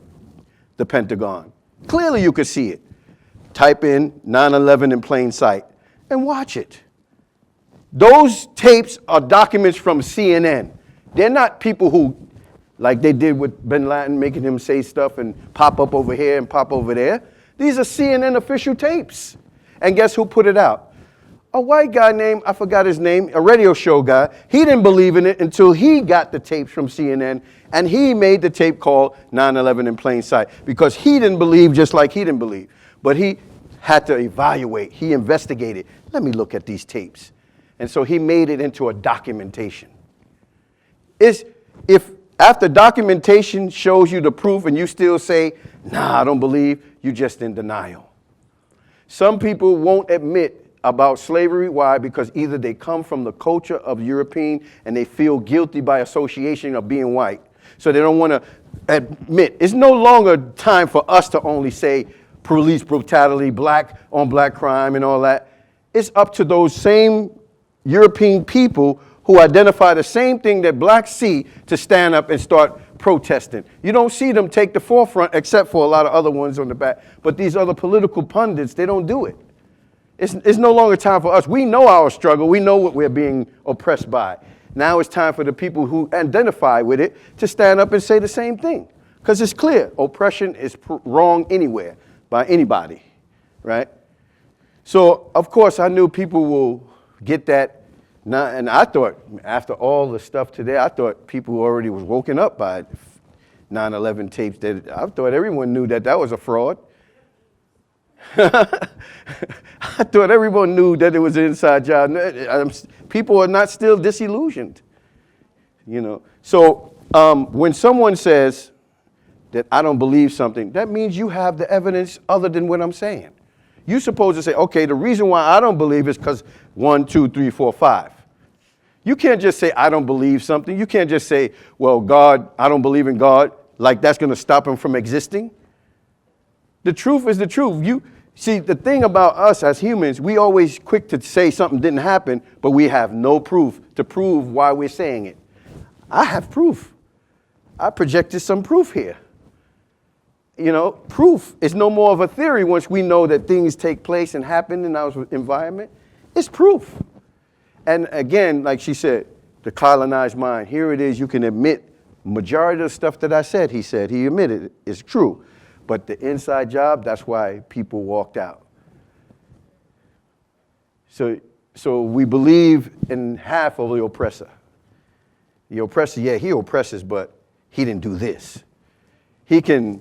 the Pentagon. Clearly you could see it. Type in 9/11 in plain sight and watch it. Those tapes are documents from CNN. They're not people who, like they did with bin Laden, making him say stuff and pop up over here and pop over there. These are CNN official tapes. And guess who put it out? A white guy named, I forgot his name, a radio show guy. He didn't believe in it until he got the tapes from CNN, and he made the tape called 9/11 in plain sight, because he didn't believe just like he didn't believe. But he had to evaluate. He investigated. Let me look at these tapes. And so he made it into a documentation. If after documentation shows you the proof and you still say, nah, I don't believe, you're just in denial. Some people won't admit about slavery. Why? Because either they come from the culture of European and they feel guilty by association of being white. So they don't want to admit. It's no longer time for us to only say police brutality, black on black crime and all that. It's up to those same European people who identify the same thing that blacks see to stand up and start protesting. You don't see them take the forefront except for a lot of other ones on the back. But these other political pundits, they don't do it. It's no longer time for us. We know our struggle. We know what we're being oppressed by. Now it's time for the people who identify with it to stand up and say the same thing. Because it's clear, oppression is wrong anywhere by anybody, right? So, of course, I knew people will get that. Now, and I thought, after all the stuff today, I thought people already was woken up by 9/11 tapes. I thought everyone knew that that was a fraud. I thought everyone knew that it was an inside job. People are not still disillusioned, you know. So when someone says that I don't believe something, that means you have the evidence other than what I'm saying. You're supposed to say, okay, the reason why I don't believe is because 1, 2, 3, 4, 5. You can't just say I don't believe something. You can't just say, well, God, I don't believe in God, like that's going to stop him from existing. The truth is the truth. You see, the thing about us as humans, we always quick to say something didn't happen, but we have no proof to prove why we're saying it. I have proof. I projected some proof here. You know, proof is no more of a theory once we know that things take place and happen in our environment. It's proof. And again, like she said, the colonized mind, here it is, you can admit majority of the stuff that I said, he admitted it, it's true. But the inside job, that's why people walked out. So we believe in half of the oppressor. The oppressor, yeah, he oppresses, but he didn't do this. He can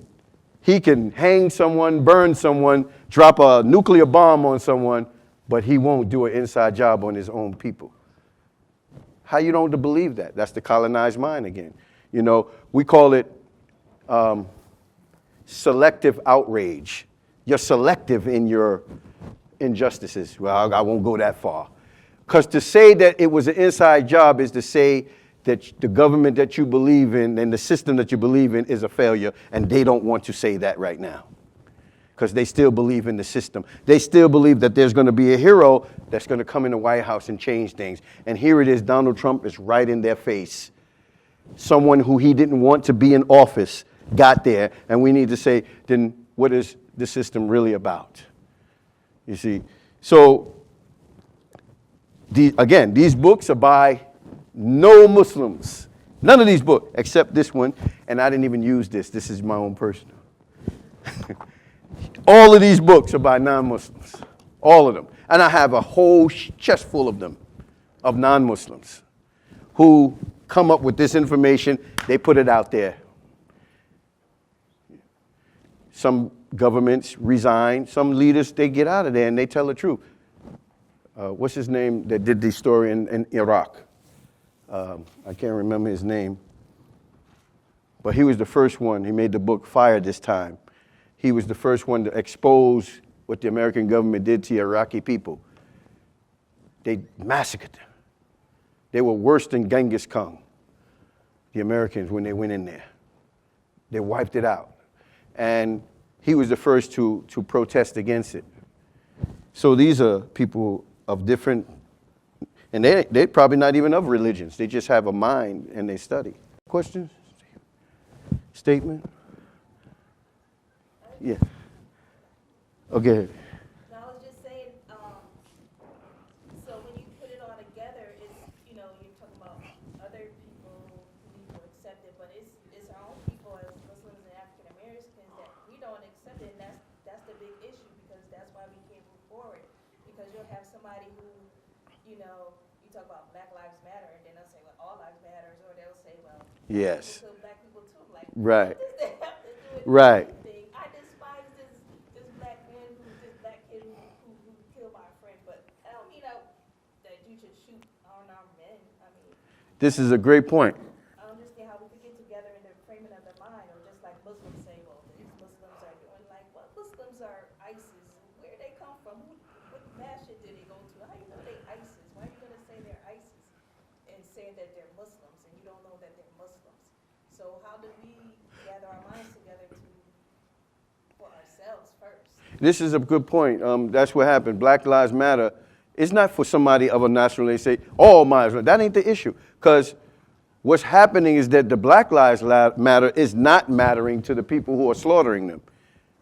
hang someone, burn someone, drop a nuclear bomb on someone, but he won't do an inside job on his own people. How you don't believe that? That's the colonized mind again. You know, we call it selective outrage. You're selective in your injustices. Well, I won't go that far. Because to say that it was an inside job is to say that the government that you believe in and the system that you believe in is a failure, and they don't want to say that right now. Because they still believe in the system. They still believe that there's going to be a hero that's going to come in the White House and change things. And here it is, Donald Trump is right in their face. Someone who he didn't want to be in office got there, and we need to say, then what is the system really about? You see, so these books are by no Muslims. None of these books, except this one, and I didn't even use this. This is my own personal. All of these books are by non-Muslims, all of them. And I have a whole chest full of them, of non-Muslims, who come up with this information, they put it out there. Some governments resign, some leaders, they get out of there and they tell the truth. What's his name that did the story in Iraq? I can't remember his name. But he was the first one. He made the book Fire This Time. He was the first one to expose what the American government did to Iraqi people. They massacred them. They were worse than Genghis Khan, the Americans, when they went in there. They wiped it out. And he was the first to protest against it. So these are people of different, and they're probably not even of religions. They just have a mind and they study. Questions? Statement? Yeah. Okay. No, I was just saying, so when you put it all together, it's, you know, you're talking about other people who need to accept it, but it's our own people as Muslims and African Americans that we don't accept it, and that's the big issue, because that's why we can't move forward. Because you'll have somebody who, you know, you talk about Black Lives Matter, and then they'll say, well, all lives matters, or they'll say, well, Yes. kill black people too. Like, Right. what does that have to do with Right. anything? I despise this black man this black kid who killed my friend, but I don't mean that you should shoot unarmed men. I mean, This is a great point. I don't understand how we could get together in the framing of the mind, or just like Muslims say, well, these Muslims are doing, like, what Muslims are ISIS? Where they come from? What masjid did they go to? How you know they ISIS? Why are you gonna say they're ISIS and say that they're Muslims and you don't know that they're Muslims? So how do we gather our minds together for ourselves first? This is a good point. That's what happened. Black Lives Matter. It's not for somebody of a nationality to say, all lives matter. That ain't the issue. Because what's happening is that the Black Lives Matter is not mattering to the people who are slaughtering them.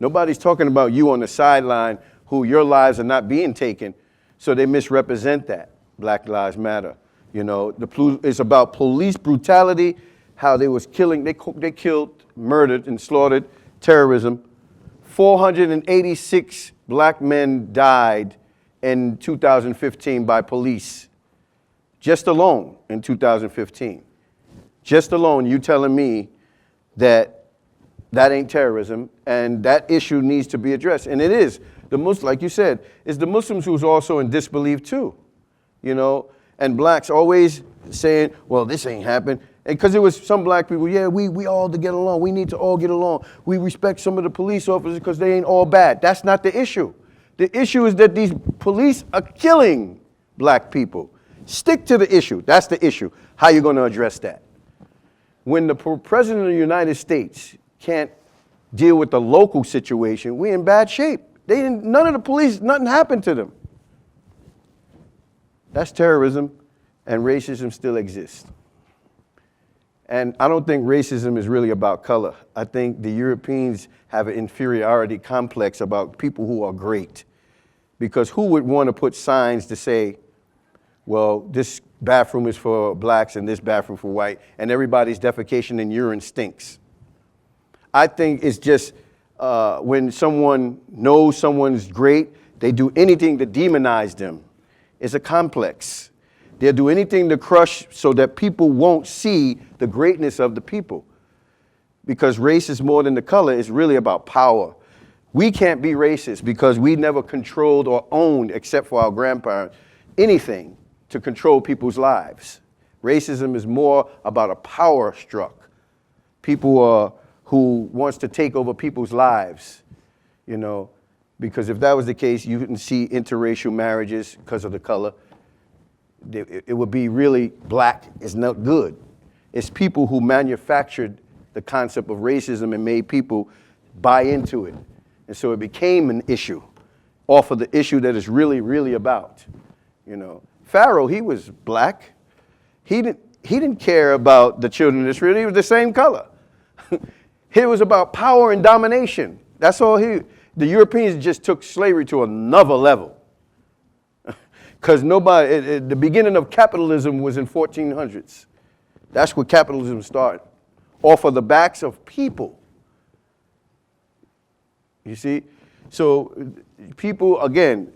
Nobody's talking about you on the sideline who your lives are not being taken, so they misrepresent that. Black Lives Matter. You know, it's about police brutality, how they was killing, they killed, murdered, and slaughtered, terrorism. 486 black men died in 2015 by police, just alone in 2015. Just alone, you telling me that ain't terrorism, and that issue needs to be addressed. And it is. The Muslims, like you said, it's the Muslims who's also in disbelief too, you know, and blacks always saying, well, this ain't happened. And because it was some black people, yeah, we all to get along. We need to all get along. We respect some of the police officers because they ain't all bad. That's not the issue. The issue is that these police are killing black people. Stick to the issue. That's the issue. How you going to address that? When the president of the United States can't deal with the local situation, we're in bad shape. None of the police, nothing happened to them. That's terrorism, and racism still exists. And I don't think racism is really about color. I think the Europeans have an inferiority complex about people who are great. Because who would want to put signs to say, well, this bathroom is for blacks and this bathroom for white, and everybody's defecation and urine stinks? I think it's just when someone knows someone's great, they do anything to demonize them. It's a complex. They'll do anything to crush so that people won't see the greatness of the people. Because race is more than the color. It's really about power. We can't be racist because we never controlled or owned, except for our grandparents, anything to control people's lives. Racism is more about a power struck. People who wants to take over people's lives, you know, because if that was the case, you wouldn't see interracial marriages because of the color. It would be really black is not good. It's people who manufactured the concept of racism and made people buy into it. And so it became an issue off of the issue that it's really, really about. You know, Pharaoh, he was black. He didn't care about the children of Israel. He was the same color. It was about power and domination. That's all the Europeans just took slavery to another level. Because the beginning of capitalism was in 1400s. That's where capitalism started, off of the backs of people. You see? So people, again,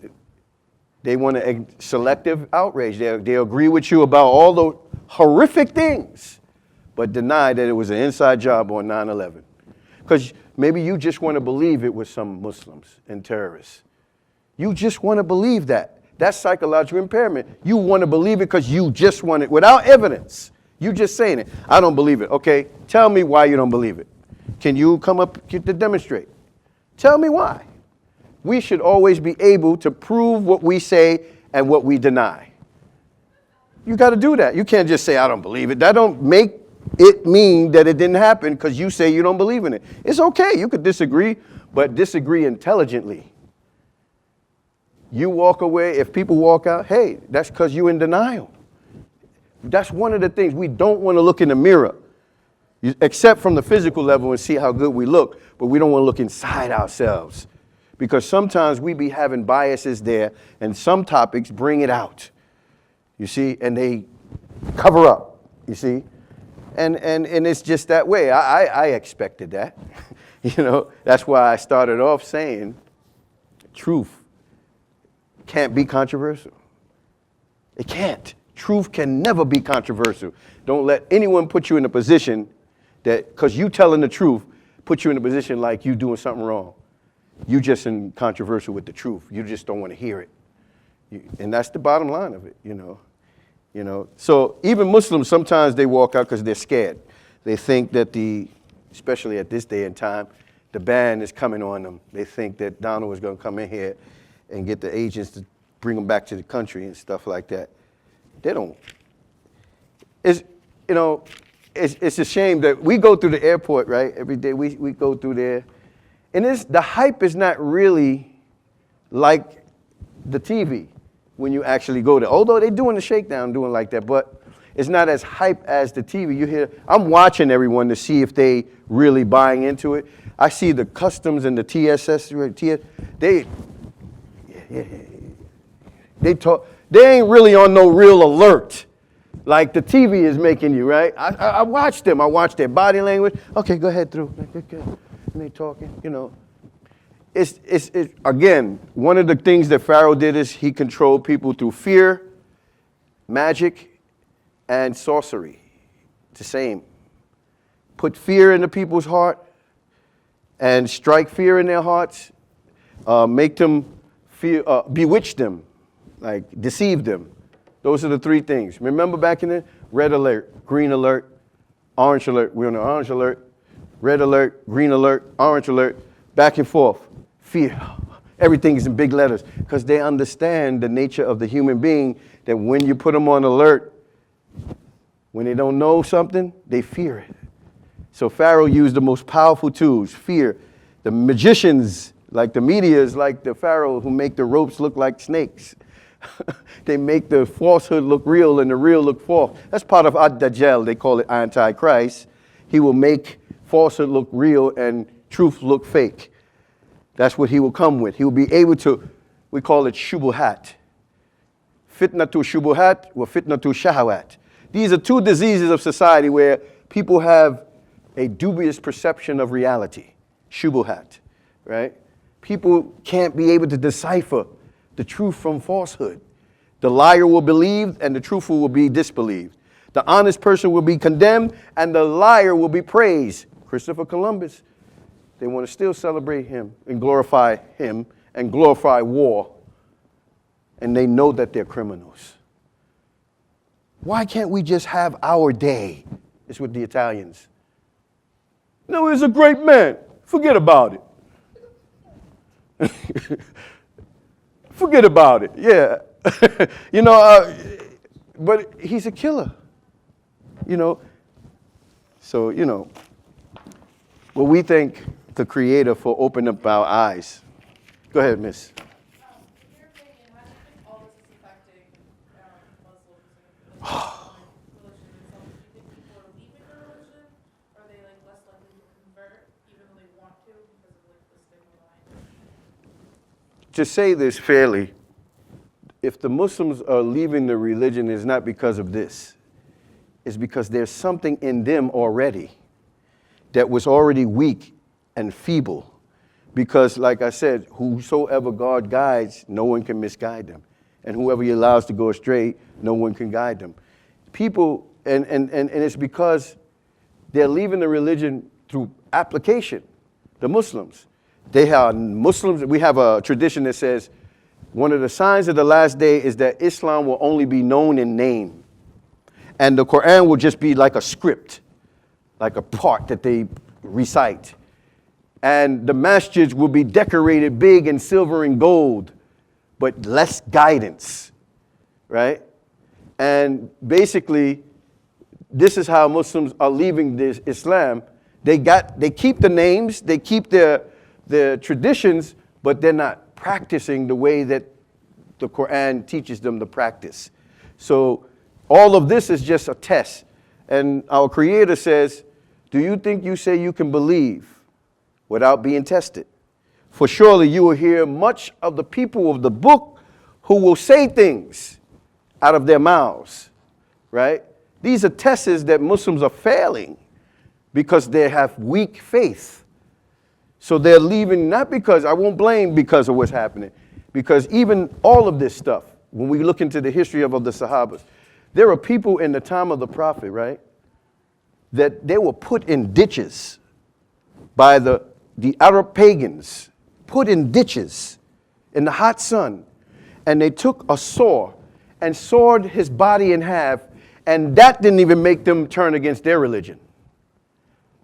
they want to selective outrage. They agree with you about all the horrific things, but deny that it was an inside job on 9/11. Because maybe you just want to believe it was some Muslims and terrorists. You just want to believe that. That's psychological impairment. You want to believe it because you just want it without evidence. You just saying it. I don't believe it. Okay, tell me why you don't believe it. Can you come up to demonstrate? Tell me why. We should always be able to prove what we say and what we deny. You got to do that. You can't just say, I don't believe it. That don't make it mean that it didn't happen because you say you don't believe in it. It's okay. You could disagree, but disagree intelligently. You walk away, if people walk out, hey, that's because you're in denial. That's one of the things. We don't want to look in the mirror, except from the physical level and see how good we look, but we don't want to look inside ourselves. Because sometimes we be having biases there, and some topics bring it out, you see, and they cover up, you see. And it's just that way. I expected that. You know, that's why I started off saying truth can't be controversial. It can't. Truth can never be controversial. Don't let anyone put you in a position that, because you telling the truth, put you in a position like you doing something wrong. You just in controversial with the truth. You just don't want to hear it. And that's the bottom line of it, you know. So even Muslims, sometimes they walk out because they're scared. They think that especially at this day and time, the ban is coming on them. They think that Donald is going to come in here and get the agents to bring them back to the country and stuff like that. They don't. It's a shame that we go through the airport, right? Every day we go through there. And the hype is not really like the TV when you actually go there. Although they're doing the shakedown, doing like that, but it's not as hype as the TV. You hear, I'm watching everyone to see if they really buying into it. I see the customs and the TSS, they talk. They ain't really on no real alert like the TV is making you, right? I watch them. I watch their body language. Okay, go ahead through. And they talking, you know. It's again, one of the things that Pharaoh did is he controlled people through fear, magic, and sorcery. It's the same. Put fear into people's heart and strike fear in their hearts. Make them feel, bewitch them, like deceive them. Those are the three things. Remember back in the red alert, green alert, orange alert. We're on the orange alert, red alert, green alert, orange alert, back and forth. Fear. Everything is in big letters because they understand the nature of the human being, that when you put them on alert, when they don't know something, they fear it. So Pharaoh used the most powerful tools, fear. The magicians, like the media, is like the Pharaoh who make the ropes look like snakes. They make the falsehood look real and the real look false. That's part of Ad-Dajjal. They call it Antichrist. He will make falsehood look real and truth look fake. That's what he will come with. He will be able to, we call it shubuhat. Fitnatu shubuhat or fitnatu shahawat. These are two diseases of society where people have a dubious perception of reality. Shubuhat, right? People can't be able to decipher the truth from falsehood. The liar will believe and the truthful will be disbelieved. The honest person will be condemned and the liar will be praised. Christopher Columbus. They want to still celebrate him and glorify war. And they know that they're criminals. Why can't we just have our day? It's with the Italians. No, he's a great man. Forget about it. Forget about it. Yeah. But he's a killer. So, well, we thank the Creator for opening up our eyes. Go ahead, miss. In your opinion, how do you think all this is affecting Muslims and religion itself? Do you think people are leaving their religion? Or are they less likely to convert, even though they want to, because of the stigma behind it? To say this fairly, if the Muslims are leaving the religion, it's not because of this. It's because there's something in them already that was already weak and feeble. Because, like I said, whosoever God guides, no one can misguide them. And whoever he allows to go astray, no one can guide them. People, and it's because they're leaving the religion through application. The Muslims. We have a tradition that says, one of the signs of the last day is that Islam will only be known in name. And the Quran will just be like a script, like a part that they recite. And the masjids will be decorated big in silver and gold, but less guidance, right? And basically, this is how Muslims are leaving this Islam. They keep the names, they keep their traditions, but they're not practicing the way that the Quran teaches them to practice. So all of this is just a test. And our Creator says, do you think you say you can believe without being tested? For surely you will hear much of the people of the book who will say things out of their mouths, right? These are tests that Muslims are failing because they have weak faith. So they're leaving, not because, I won't blame because of what's happening, because even all of this stuff, when we look into the history of the Sahabas, there are people in the time of the Prophet, right, that they were put in ditches by the Arab pagans, put in ditches in the hot sun, and they took a saw and sawed his body in half, and that didn't even make them turn against their religion.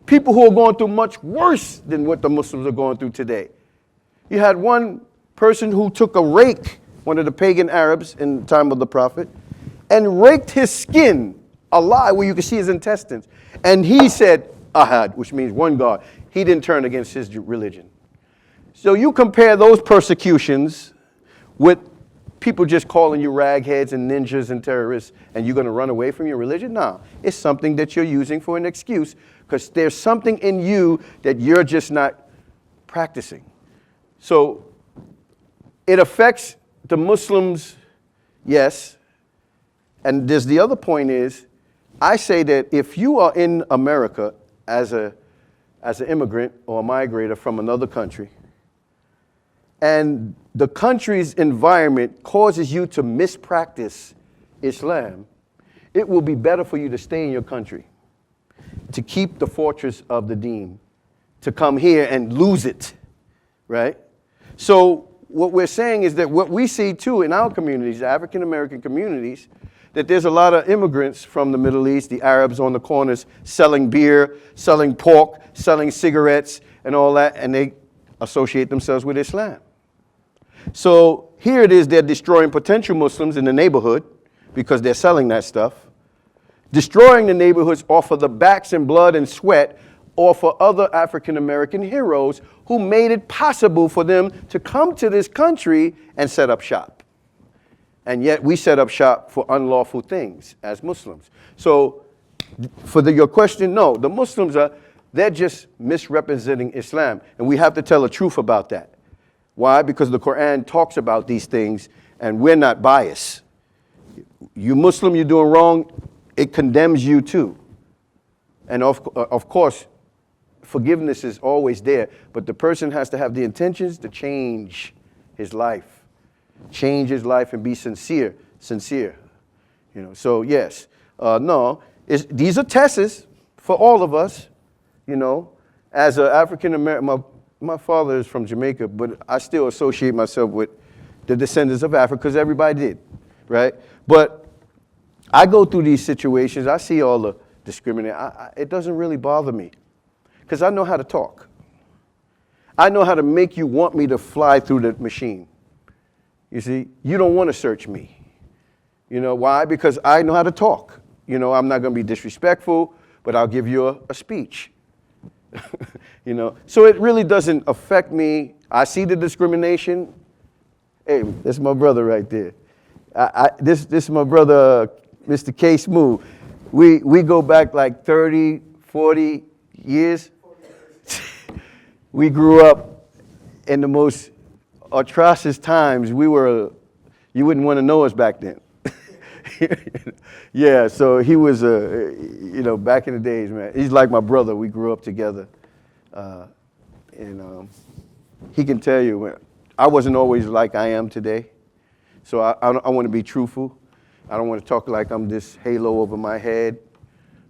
People who are going through much worse than what the Muslims are going through today. You had one person who took a rake, one of the pagan Arabs in the time of the Prophet, and raked his skin alive where you could see his intestines. And he said, Ahad, which means one God. He didn't turn against his religion. So you compare those persecutions with people just calling you ragheads and ninjas and terrorists, and you're going to run away from your religion? No, it's something that you're using for an excuse because there's something in you that you're just not practicing. So it affects the Muslims, yes. And there's the other point is, I say that if you are in America as an immigrant or a migrator from another country, and the country's environment causes you to mispractice Islam, it will be better for you to stay in your country, to keep the fortress of the deen, to come here and lose it, right? So what we're saying is that what we see too in our communities, African American communities, that there's a lot of immigrants from the Middle East, the Arabs on the corners selling beer, selling pork, selling cigarettes and all that, and they associate themselves with Islam. So here it is, they're destroying potential Muslims in the neighborhood because they're selling that stuff, destroying the neighborhoods off of the backs and blood and sweat off of other African American heroes who made it possible for them to come to this country and set up shop. And yet we set up shop for unlawful things as Muslims. So for your question, no, the Muslims they're just misrepresenting Islam. And we have to tell the truth about that. Why? Because the Quran talks about these things and we're not biased. You Muslim, you're doing wrong, it condemns you too. And of course, forgiveness is always there, but the person has to have the intentions to change his life. Change his life and be sincere. You know, so yes, these are tests for all of us, you know, as an African American. My father is from Jamaica, but I still associate myself with the descendants of Africa because everybody did, right? But I go through these situations. I see all the discrimination. It doesn't really bother me because I know how to talk. I know how to make you want me to fly through the machine. You see, you don't want to search me. You know why? Because I know how to talk. You know, I'm not going to be disrespectful, but I'll give you a speech. You know, so it really doesn't affect me. I see the discrimination. Hey, that's my brother right there. This is my brother, Mr. K. Smooth. We go back like 30, 40 years. We grew up in the most atrocious times. You wouldn't want to know us back then. Yeah, so he was, you know, back in the days, man. He's like my brother. We grew up together. And he can tell you, I wasn't always like I am today. So I want to be truthful. I don't want to talk like I'm this halo over my head,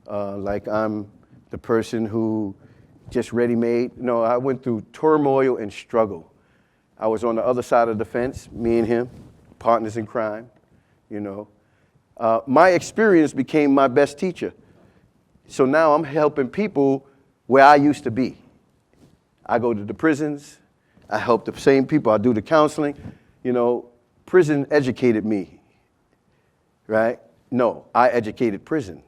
like I'm the person who just ready-made. No, I went through turmoil and struggle. I was on the other side of the fence, me and him, partners in crime, you know. My experience became my best teacher. So now I'm helping people where I used to be. I go to the prisons. I help the same people. I do the counseling. You know, prison educated me, right? No, I educated prison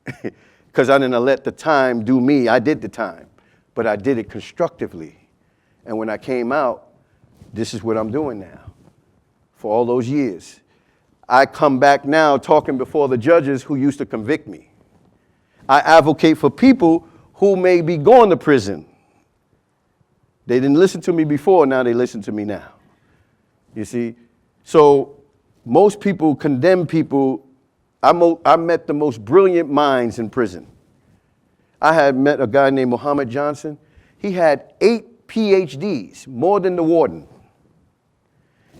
because I didn't let the time do me. I did the time, but I did it constructively. And when I came out, this is what I'm doing now. for all those years. I come back now talking before the judges who used to convict me. I advocate for people who may be going to prison. They didn't listen to me before, now they listen to me now. You see? So most people condemn people. I met the most brilliant minds in prison. I had met a guy named Muhammad Johnson. He had 8 PhDs, more than the warden.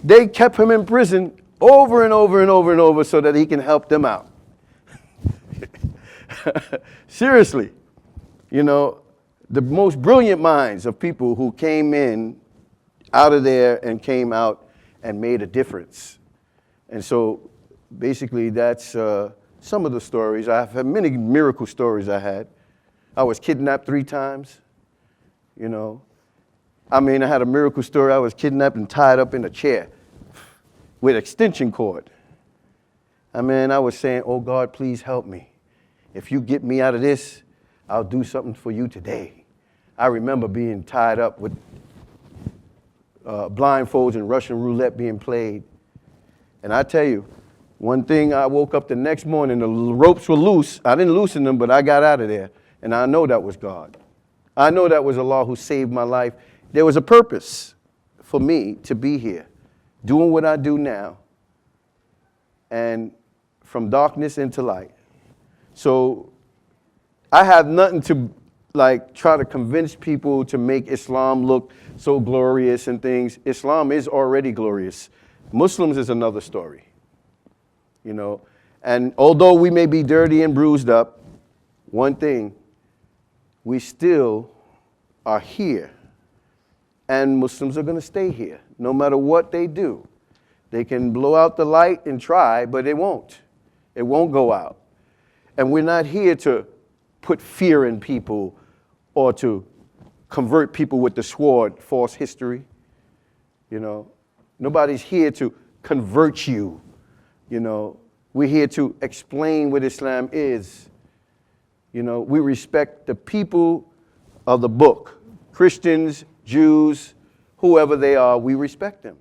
They kept him in prison over and over and over and over so that he can help them out. Seriously, you know, the most brilliant minds of people who came in out of there and came out and made a difference. And so basically that's some of the stories. I've had many miracle stories I had. I was kidnapped 3 times, you know. I mean, I had a miracle story. I was kidnapped and tied up in a chair with extension cord. I mean, I was saying, oh God, please help me. If you get me out of this, I'll do something for you today. I remember being tied up with blindfolds and Russian roulette being played. And I tell you, one thing, I woke up the next morning, the ropes were loose. I didn't loosen them, but I got out of there. And I know that was God. I know that was Allah who saved my life. There was a purpose for me to be here, doing what I do now, and from darkness into light. So I have nothing to try to convince people to make Islam look so glorious and things. Islam is already glorious. Muslims is another story, you know. And although we may be dirty and bruised up, one thing, we still are here. And Muslims are going to stay here, no matter what they do. They can blow out the light and try, but it won't. It won't go out. And we're not here to put fear in people or to convert people with the sword, false history. You know, nobody's here to convert you. You know, we're here to explain what Islam is. You know, we respect the people of the book, Christians, Jews, whoever they are, we respect them.